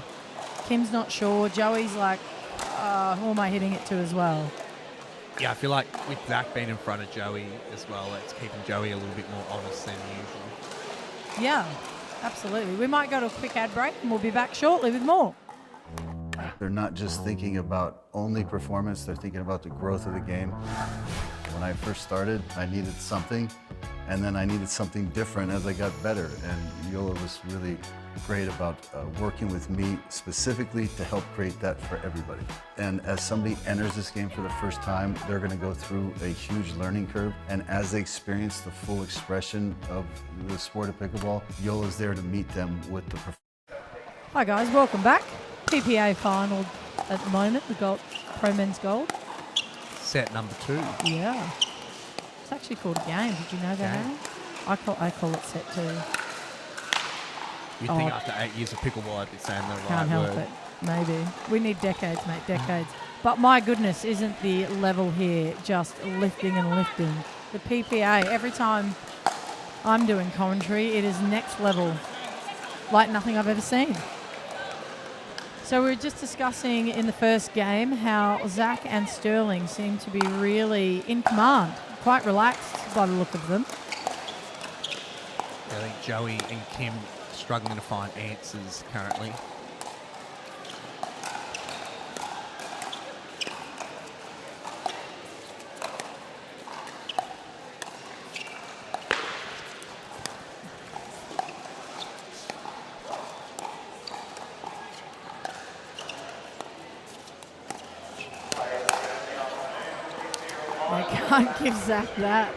Kim's not sure. Joey's like, who am I hitting it to as well? Yeah, I feel like with Zach being in front of Joey as well, it's keeping Joey a little bit more honest than usual. Yeah, absolutely. We might go to a quick ad break and we'll be back shortly with more. They're not just thinking about only performance, they're thinking about the growth of the game. When I first started, I needed something, and then I needed something different as I got better. And Yola was really great about working with me specifically to help create that for everybody. And as somebody enters this game for the first time, they're going to go through a huge learning curve. And as they experience the full expression of the sport of pickleball, Yola's there to meet them with the Hi guys, welcome back. PPA final at the moment, the gold, Pro Men's Gold. Set number 2. Yeah. It's actually called a game. Did you know that, Aaron? I call it set 2. You'd think after 8 years of pickleball I'd be saying the Can't right help word. it. Maybe. We need decades, mate, decades. But my goodness, isn't the level here just lifting and lifting? The PPA, every time I'm doing commentary, it is next level, like nothing I've ever seen. So we were just discussing in the first game how Zach and Sterling seem to be really in command, quite relaxed by the look of them. I think Joey and Kim struggling to find answers currently. I can't give Zach that.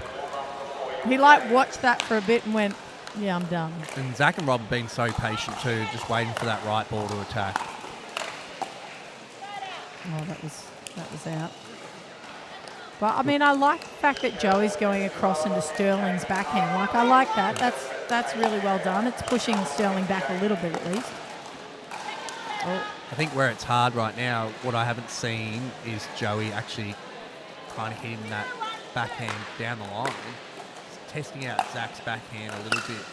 He watched that for a bit and went, yeah, I'm done. And Zach and Rob have been so patient too, just waiting for that right ball to attack. Oh, that was out. But I mean, I like the fact that Joey's going across into Sterling's backhand. Like, I like that. That's really well done. It's pushing Sterling back a little bit at least. Oh. I think where it's hard right now, what I haven't seen is Joey actually kind of hitting that backhand down the line, testing out Zach's backhand a little bit,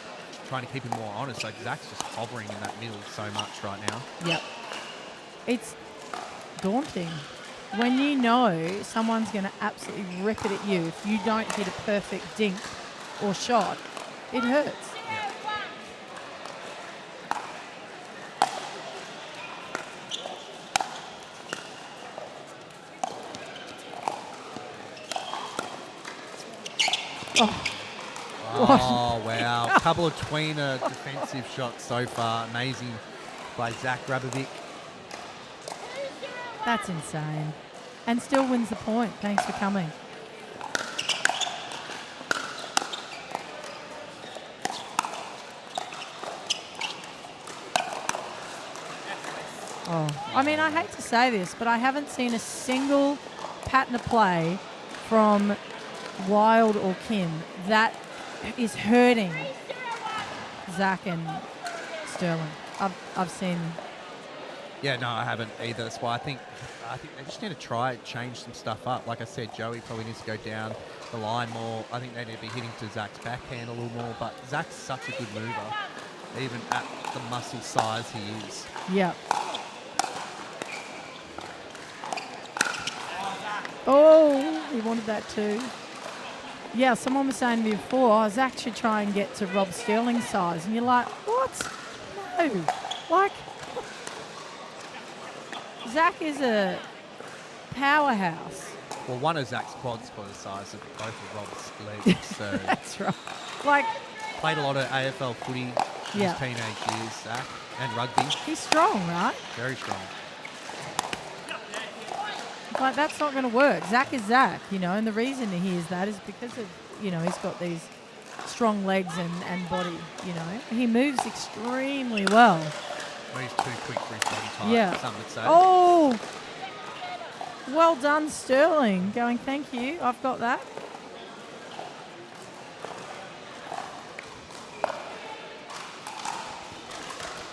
trying to keep him more honest. Like, Zach's just hovering in that middle so much right now. Yep. It's daunting. When you know someone's going to absolutely rip it at you, if you don't hit a perfect dink or shot, it hurts. Oh, wow. Couple of tweener defensive shots so far. Amazing by Zach Grabovic. That's insane. And still wins the point. Thanks for coming. Oh, I mean, I hate to say this, but I haven't seen a single pattern of play from Wild or Kim that is hurting Zach and Sterling. I've seen. Yeah, no, I haven't either. That's why I think they just need to try change some stuff up. Like I said, Joey probably needs to go down the line more. I think they need to be hitting to Zach's backhand a little more. But Zach's such a good mover, even at the muscle size he is. Yep. Oh, he wanted that too. Yeah, someone was saying to me before, I was actually trying to get to Rob Sterling's size. And you're like, what? No. Like, Zach is a powerhouse. Well, one of Zach's quads got the size of both of Rob's legs. So That's right. Like, played a lot of AFL footy in Yeah. his teenage years, Zach, and rugby. he's strong, right? Very strong. Like, that's not going to work. Zach is Zach, you know, and the reason he is that is because of, you know, he's got these strong legs and body, you know. He moves extremely well. Well, he's too quick for his body type, Yeah. some would say. Oh! Well done, Sterling. Going, thank you. I've got that.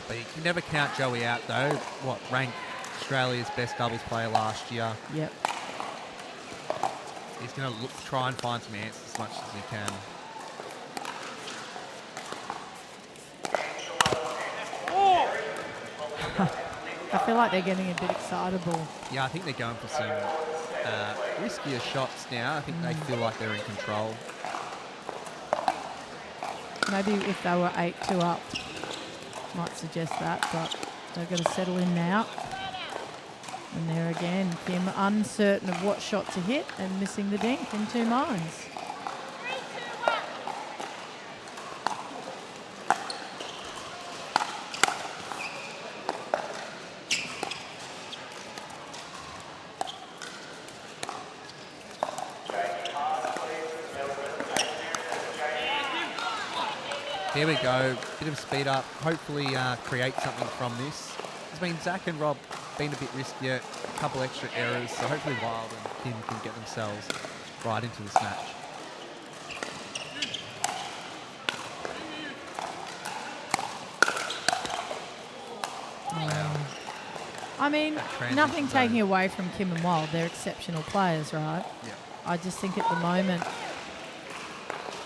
But you can never count Joey out, though. What, ranked Australia's best doubles player last year. Yep. He's going to try and find some answers as much as he can. I feel like they're getting a bit excitable. Yeah, I think they're going for some riskier shots now. I think they feel like they're in control. Maybe if they were 8-2 up, might suggest that, but they've got to settle in now. And there again, Kim uncertain of what shot to hit and missing the dink in two minds. Here we go. Bit of speed up. Hopefully create something from this. It's been Zach and Rob been a bit riskier. A couple extra errors. So hopefully Wild and Kim can get themselves right into this match. I mean, nothing taking away from Kim and Wild. They're exceptional players, right? Yeah. I just think at the moment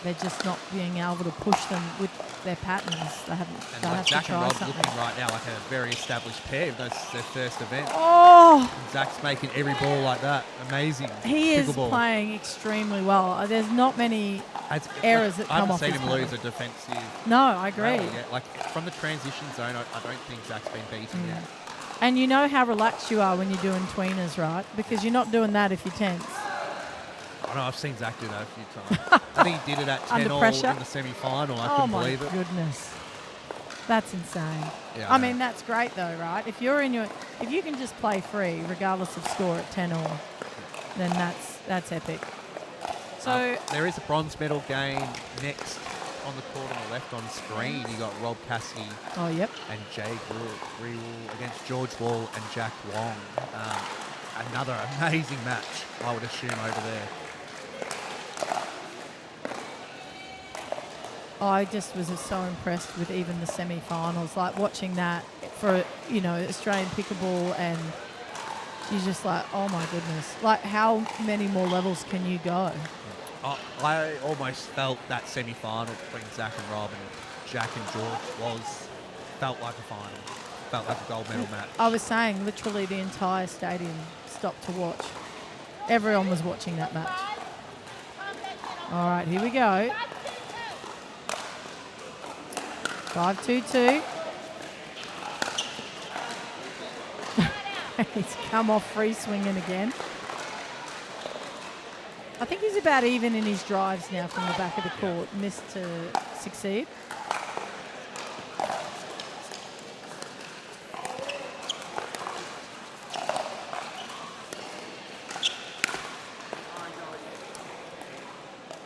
they're just not being able to push them with their patterns. They haven't. And they like have Zach to try and Rob something. looking right now like a very established pair. That's their first event. Oh, And Zach's making every ball like that. Amazing. he is Pickleball. playing extremely well. There's not many errors that come off I his haven't seen him play. lose a defensive. No, I agree. rally yet. Like from the transition zone, I don't think Zach's been beaten yet. And you know how relaxed you are when you're doing tweeners, right? Because you're not doing that if you're tense. I know I've seen Zach do that a few times. I think he did it at 10 Under all pressure? in the semi-final. I Oh couldn't my believe it. goodness, that's insane. Yeah, I know. mean, that's great though, right? If you can just play free regardless of score at 10 all, then that's epic. So there is a bronze medal game next on the court on the left on screen. You got Rob Cassidy oh yep, and Jay Grewal against George Wall and Jack Wong. Another amazing match, I would assume, over there. I just was so impressed with even the semi-finals, like watching that for Australian pickleball, and you're just like, oh my goodness, like how many more levels can you go? I almost felt that semi-final between Zach and Rob and Jack and George felt like a final, felt like a gold medal match. I was saying, literally the entire stadium stopped to watch. Everyone was watching that match. All right, here we go. 5-2-2. He's come off free swinging again. I think he's about even in his drives now from the back of the court. Missed to succeed.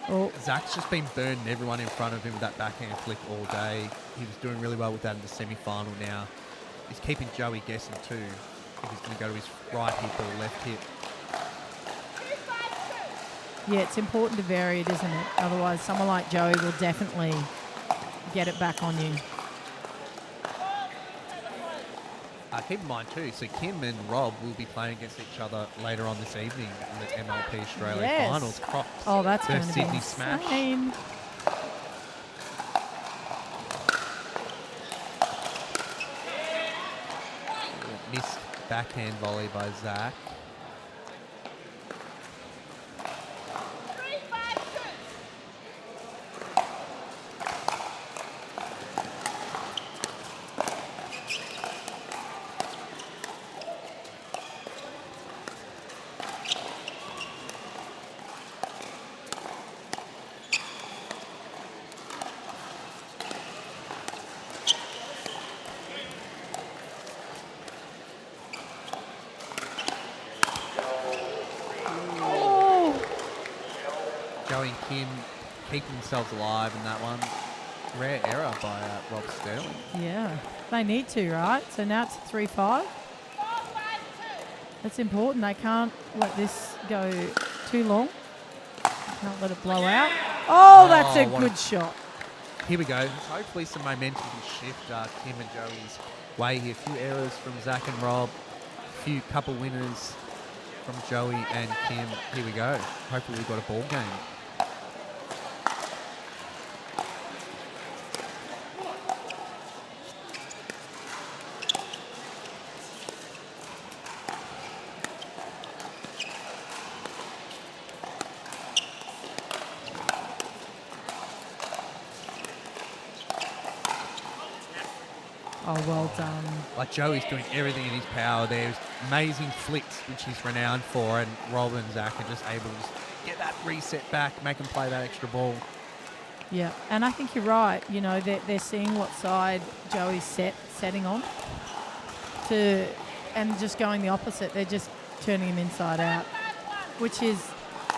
Oh, Zach's just been burning everyone in front of him with that backhand flick all day. He was doing really well with that in the semi-final now. He's keeping Joey guessing too, if he's going to go to his right hip or left hip. yeah, it's important to vary it, isn't it? Otherwise, someone like Joey will definitely get it back on you. Keep in mind too, so Kim and Rob will be playing against each other later on this evening in the MLP Australia Yes. Finals. Crocs. Oh, that's Their going to be Sydney smash. insane. Missed backhand volley by Zach. Joey and Kim keeping themselves alive in that one. Rare error by Rob Sterling. Yeah, they need to, right? So now it's 3-5. That's important. They can't let this go too long. Can't let it blow out. Oh, that's a what a- good shot. Here we go. Hopefully some momentum can shift Kim and Joey's way here. A few errors from Zach and Rob. A few couple winners from Joey and Kim. Here we go. Hopefully we've got a ball game. Oh, well done. Like Joey's doing everything in his power. There's amazing flicks, which he's renowned for, and Rob and Zach are just able to just get that reset back, make him play that extra ball. Yeah, and I think you're right. You know, they're seeing what side Joey's setting on and just going the opposite. They're just turning him inside out, which is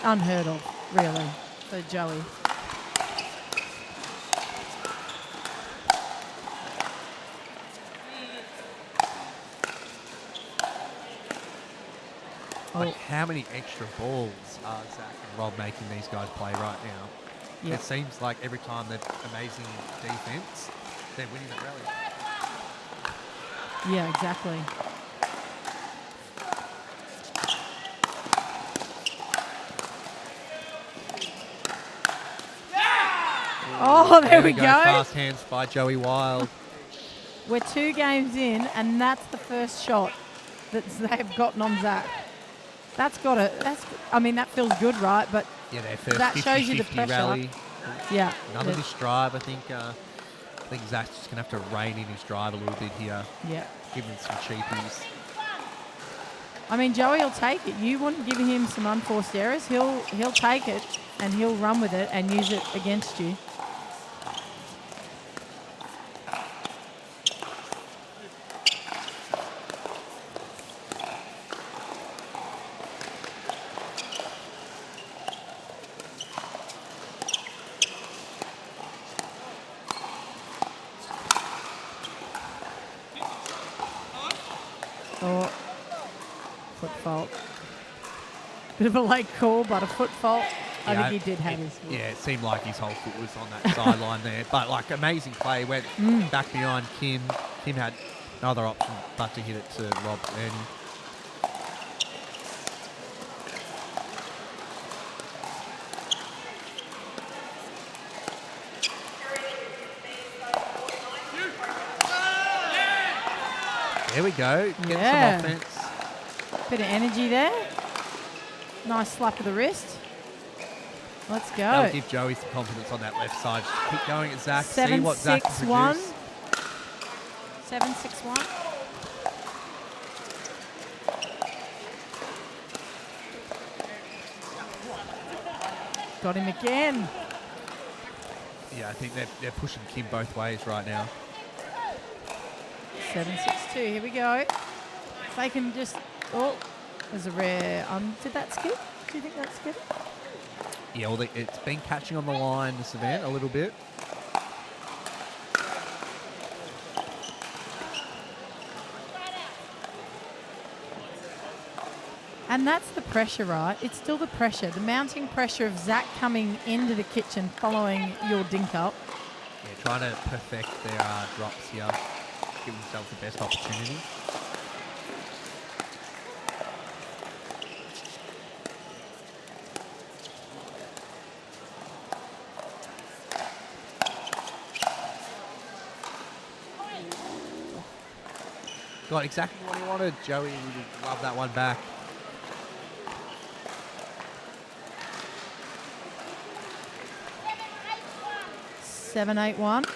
unheard of, really, for Joey. Like, how many extra balls are Zach and Rob making these guys play right now? Yeah. It seems like every time they're amazing defense, they're winning the rally. Yeah, exactly. Oh, there we go. Fast hands by Joey Wild. We're 2 games in, and that's the first shot that they've gotten on Zach. That feels good, right? But Yeah, their first that 50, shows you the 50 pressure. rally. Yeah. Another missed drive, I think. I think Zach's just going to have to rein in his drive a little bit here. Yeah. Give him some cheapies. I mean, Joey will take it. You want to give him some unforced errors, he'll take it and he'll run with it and use it against you. Oh, foot fault. Bit of a late call, but a foot fault. I think he did have his foot. Yeah, it seemed like his whole foot was on that sideline there. But, like, amazing play. Went back behind Kim. Kim had no other option but to hit it to Rob Ernie. There we go. Getting some offense. Bit of energy there. Nice slap of the wrist. Let's go. That'll give Joey some confidence on that left side. Just keep going at Zach. See what Zach can 7-6-1. produce. 7-6-1. Got him again. Yeah, I think they're pushing Kim both ways right now. 7-6-2. Here we go. If they can just... Oh, there's a rare... did that skip? Do you think that skipped? Yeah, well, it's been catching on the line, this event, a little bit. And that's the pressure, right? It's still the pressure. The mounting pressure of Zach coming into the kitchen following your dink up. Yeah, trying to perfect their drops here. Give themselves the best opportunity. Got exactly what he wanted. Joey would love that one back. 7-8-1.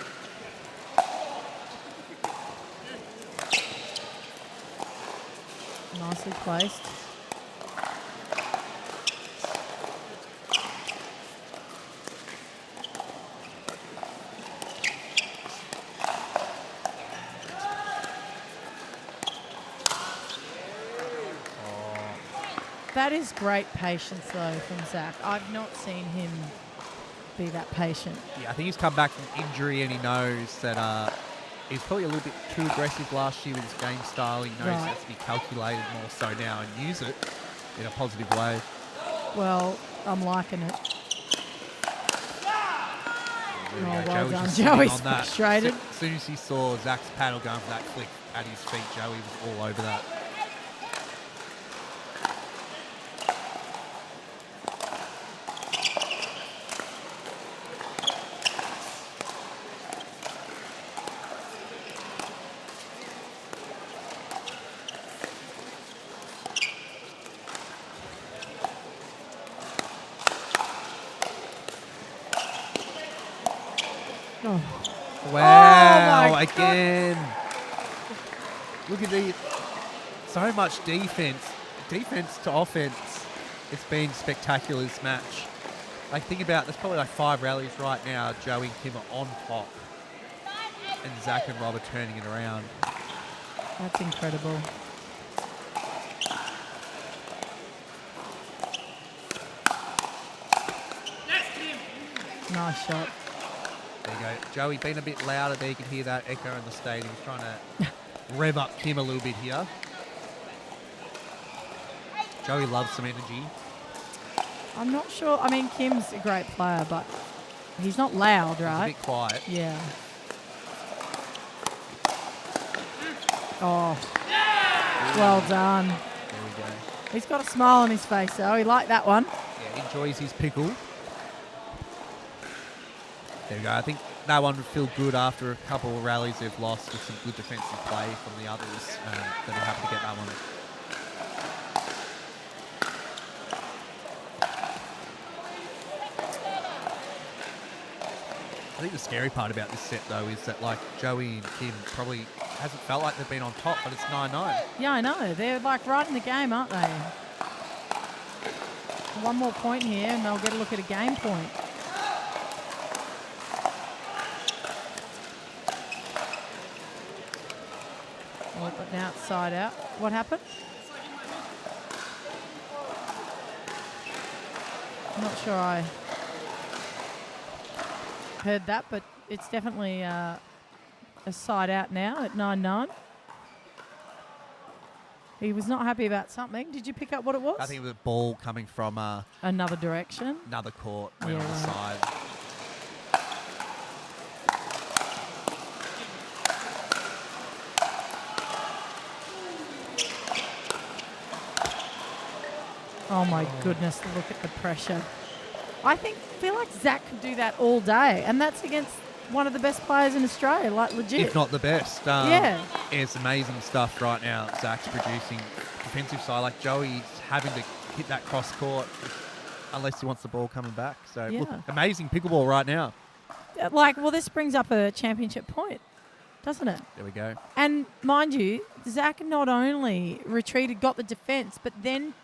Nicely placed. That is great patience, though, from Zach. I've not seen him be that patient. Yeah, I think he's come back from injury and he knows that he's probably a little bit too aggressive last year with his game style. He knows he has to be calculated more so now and use it in a positive way. Well, I'm liking it. There we Oh, go. well Joey's done. just sitting Joey's on that. frustrated. As soon as he saw Zach's paddle going for that flick at his feet, Joey was all over that. Oh. Wow, Oh my again. Look at these. So much defense. Defense to offense. It's been spectacular this match. Like, think about, there's probably like 5 rallies right now. Joey and Kim are on top. And Zach and Rob are turning it around. That's incredible. Nice shot. There you go. Joey being a bit louder there. You can hear that echo in the stadium. He's trying to rev up Kim a little bit here. Joey loves some energy. I'm not sure. I mean, Kim's a great player, but he's not loud, right? He's a bit quiet. Yeah. Oh, well done. There we go. He's got a smile on his face, though. He liked that one. Yeah, enjoys his pickle. There we go. I think that one would feel good after a couple of rallies they've lost with some good defensive play from the others that are happy to get that one. I think the scary part about this set, though, is that, like, Joey and Kim probably hasn't felt like they've been on top, but it's 9-9. Yeah, I know. They're like right in the game, aren't they? One more point here, and they'll get a look at a game point. Oh, but now it's side out. What happened? I'm not sure I heard that, but it's definitely a side out now at 9-9. He was not happy about something. Did you pick up what it was? I think it was a ball coming from Another direction. another court, went Yeah, on the right. side. Oh my goodness, look at the pressure. I feel like Zach could do that all day, and that's against one of the best players in Australia, like legit. If not the best. Yeah. It's amazing stuff right now. Zach's producing defensive side. Like Joey's having to hit that cross court unless he wants the ball coming back. So, look, Yeah. amazing pickleball right now. This brings up a championship point, doesn't it? There we go. And mind you, Zach not only retreated, got the defense, but then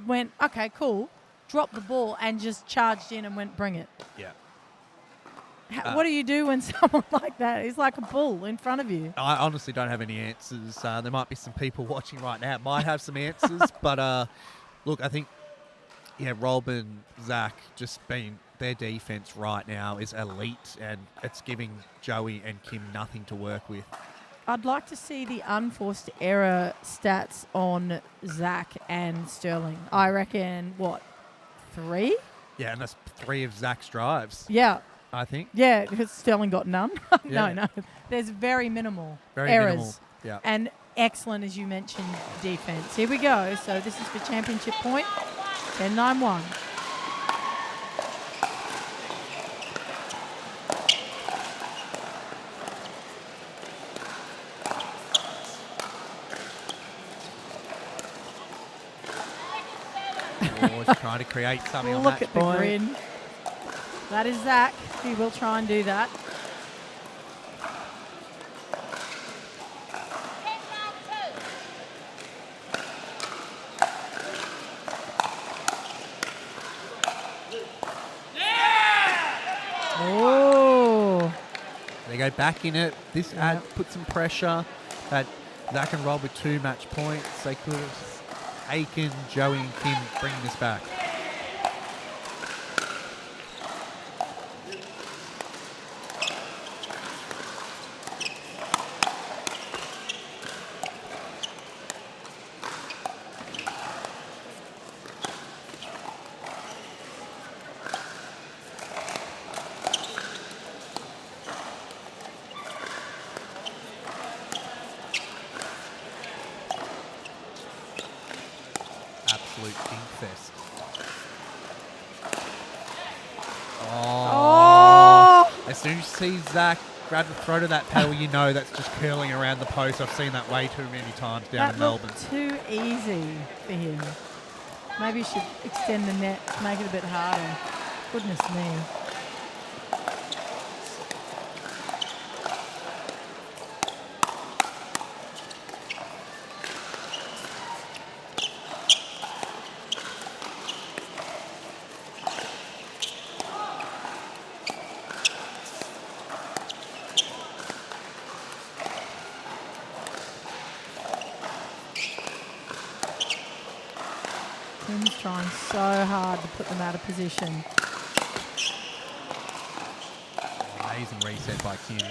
went, okay, cool, dropped the ball and just charged in and went, bring it. Yeah. What do you do when someone like that is like a bull in front of you? I honestly don't have any answers. There might be some people watching right now might have some answers. But, look, I think, Rob and Zach their defense right now is elite, and it's giving Joey and Kim nothing to work with. I'd like to see the unforced error stats on Zach and Sterling. I reckon, 3? Yeah, and that's 3 of Zach's drives, Yeah. I think. Yeah, because Sterling got none. Yeah. No. There's very minimal Very errors. minimal. Yeah. And excellent, as you mentioned, defense. Here we go. So this is for championship point. 10-9-1. He's trying to create something on Look match at the point. grin. That is Zach. He will try and do that. Oh. They go back in it. This ad put some pressure. That Zach and Rob with 2 match points. They could have taken Joey and Kim bringing this back. Absolute dink fest. Oh. As soon as you see Zach grab the throat of that paddle, you know that's just curling around the post. I've seen that way too many times down That in Melbourne. looked too easy for him. Maybe you should extend the net, make it a bit harder. Goodness me. Tim's trying so hard to put them out of position. Amazing reset by Kim.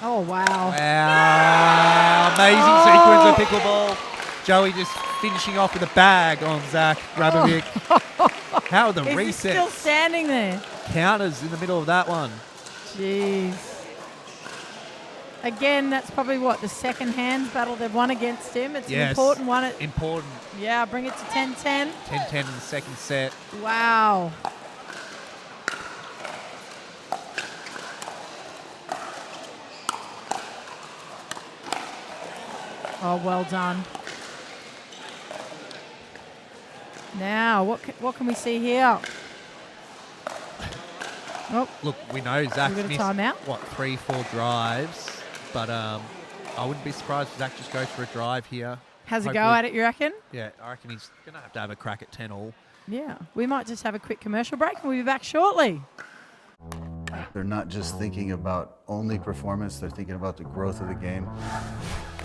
Oh, wow. Wow. Amazing sequence of pickleball. Joey just finishing off with a bag on Zach Rabovic. How are the Is he resets? still standing there? Counters in the middle of that one. Jeez. Again, that's probably what, the second hands battle they've won against him. It's an important one. Important. Yeah, bring it to 10-10. 10-10 in the second set. Wow. Oh, well done. Now, what can we see here? Oh, Look, we know Zach we got a missed, timeout. 3-4 drives, but I wouldn't be surprised if Zach just goes for a drive here. Has a Hopefully. go at it, you reckon? Yeah, I reckon he's going to have a crack at 10-all. Yeah. We might just have a quick commercial break and we'll be back shortly. They're not just thinking about only performance, they're thinking about the growth of the game.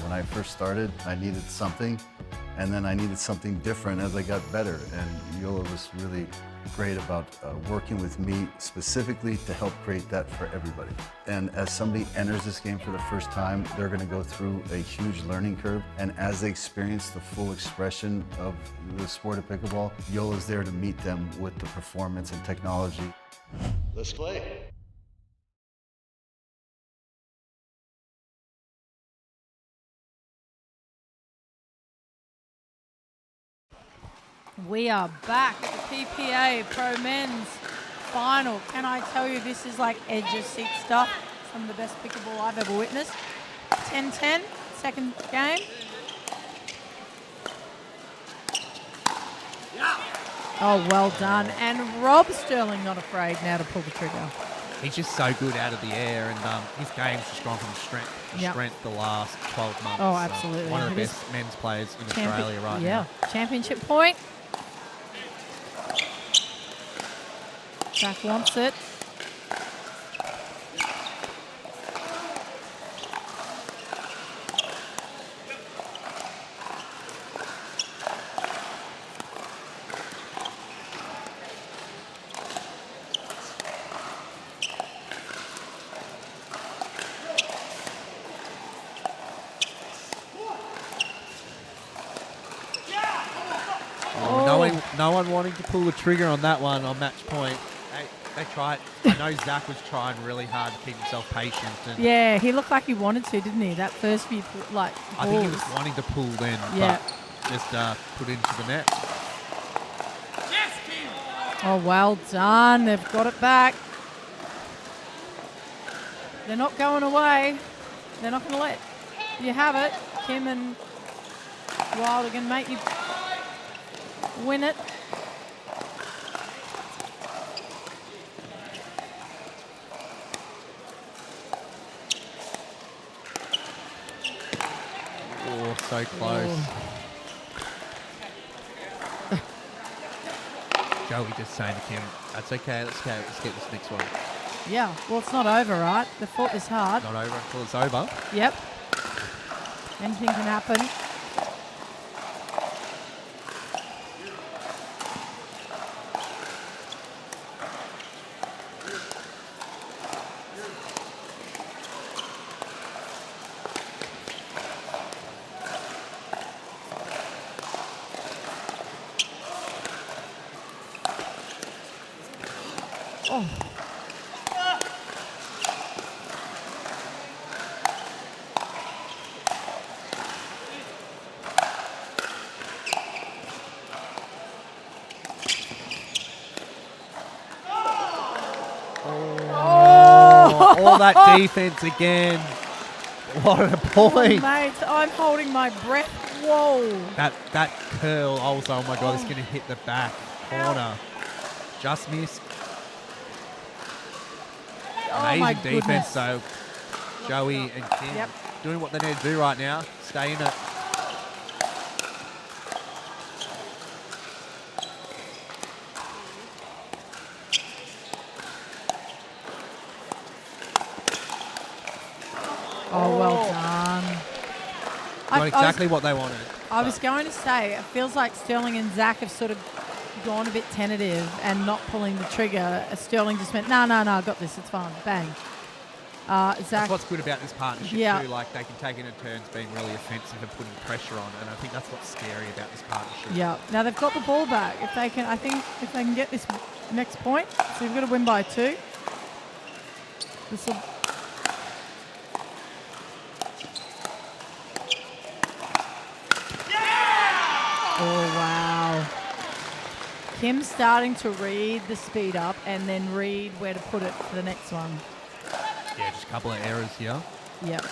When I first started, I needed something, and then I needed something different as I got better. And Yola was really great about working with me specifically to help create that for everybody. And as somebody enters this game for the first time, they're going to go through a huge learning curve. And as they experience the full expression of the sport of pickleball, Yola's there to meet them with the performance and technology. Let's play. We are back at the PPA Pro Men's Final. Can I tell you, this is like edge of seat stuff. Some of the best pickleball I've ever witnessed. 10-10, second game. Oh, well done. And Rob Sterling not afraid now to pull the trigger. He's just so good out of the air, and his game's just gone from strength to strength the last 12 months. Oh, absolutely. One of the best men's players in Australia right now. Yeah, championship point. Zach wants it. No one wanting to pull the trigger on that one on match point. They tried. I know Zach was trying really hard to keep himself patient. And Yeah, he looked like he wanted to, didn't he? That first few, balls. I think he was wanting to pull then, but just put into the net. Oh, well done. They've got it back. They're not going away. They're not going to let you have it. Kim and Wild are going to make you win it. Oh, so close. Joey just saying to Kim, that's okay, let's get this next one. Yeah, well, it's not over, right? The fought is hard. Not over until it's over. Yep. Anything can happen. Oh. All that defense again. What a point. Mate, I'm holding my breath. Whoa. That curl, I was like, oh my God, it's going to hit the back corner. Just missed. Amazing defense, though. Joey and Kim doing what they need to do right now. Stay in it. Oh, well done. Got exactly what they wanted. I was going to say, it feels like Sterling and Zach have sort of gone a bit tentative and not pulling the trigger. Sterling just went, no, I got this, it's fine, bang. Zach, That's what's good about this partnership Yeah. too. Like they can take it in turns being really offensive and putting pressure on, and I think that's what's scary about this partnership. yeah. Now they've got the ball back. If they can, I think if they can get this next point, so you've got to win by 2. This will. Oh, wow. Kim's starting to read the speed up and then read where to put it for the next one. Yeah, just a couple of errors here. Yep.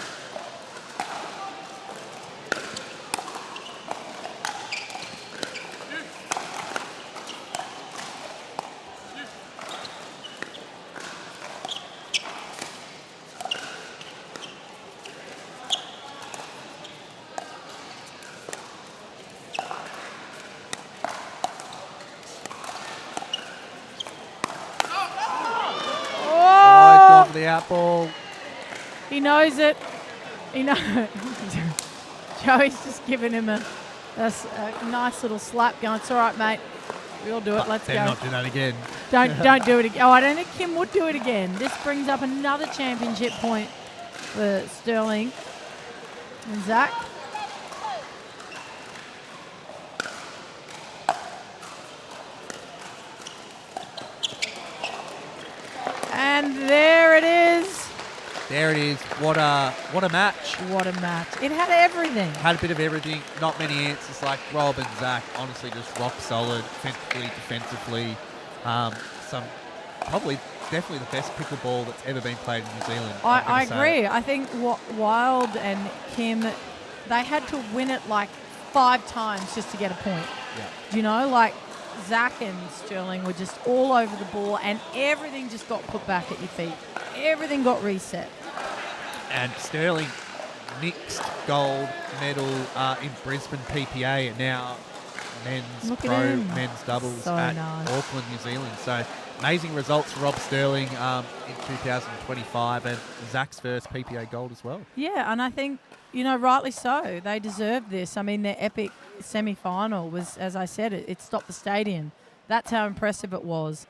Oh, the out ball. He knows it. He knows. Joey's just giving him a nice little slap going, it's all right, mate. We'll do it. Let's Better go. not do that again. Don't do it again. Oh, I don't think Kim would do it again. This brings up another championship point for Sterling and Zach. And there it is. There it is. What a match. What a match. It had everything. Had a bit of everything. Not many answers like Rob and Zach. Honestly, just rock solid, defensively. Definitely the best pickleball that's ever been played in New Zealand. I agree. I think Wild and Kim, they had to win it like 5 times just to get a point. Yeah. Do you know, like Zach and Sterling were just all over the ball and everything just got put back at your feet. Everything got reset. And Sterling mixed gold medal in Brisbane PPA and now men's Look at pro, him. men's doubles So at nice. Auckland, New Zealand. So amazing results for Rob Sterling in 2025 and Zach's first PPA gold as well. Yeah, and I think, rightly so. They deserve this. I mean, their epic semi-final was, as I said, it stopped the stadium. That's how impressive it was.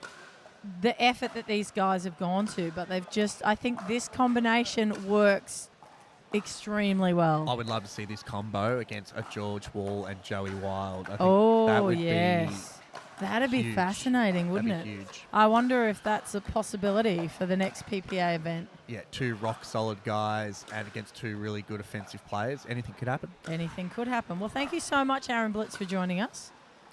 The effort that these guys have gone to, but I think this combination works extremely well. I would love to see this combo against a George Wall and Joey Wild. I think Oh, yes. That'd be huge. fascinating, wouldn't That'd it? be huge. I wonder if that's a possibility for the next PPA event. Yeah, 2 rock solid guys and against 2 really good offensive players. Anything could happen. Anything could happen. Well, thank you so much, Aaron Blitz, for joining us.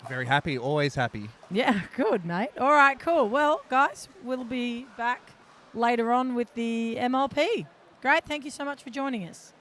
Very happy, always happy. Yeah, good, mate. All right, cool. Well, guys, we'll be back later on with the MLP. Great. Thank you so much for joining us.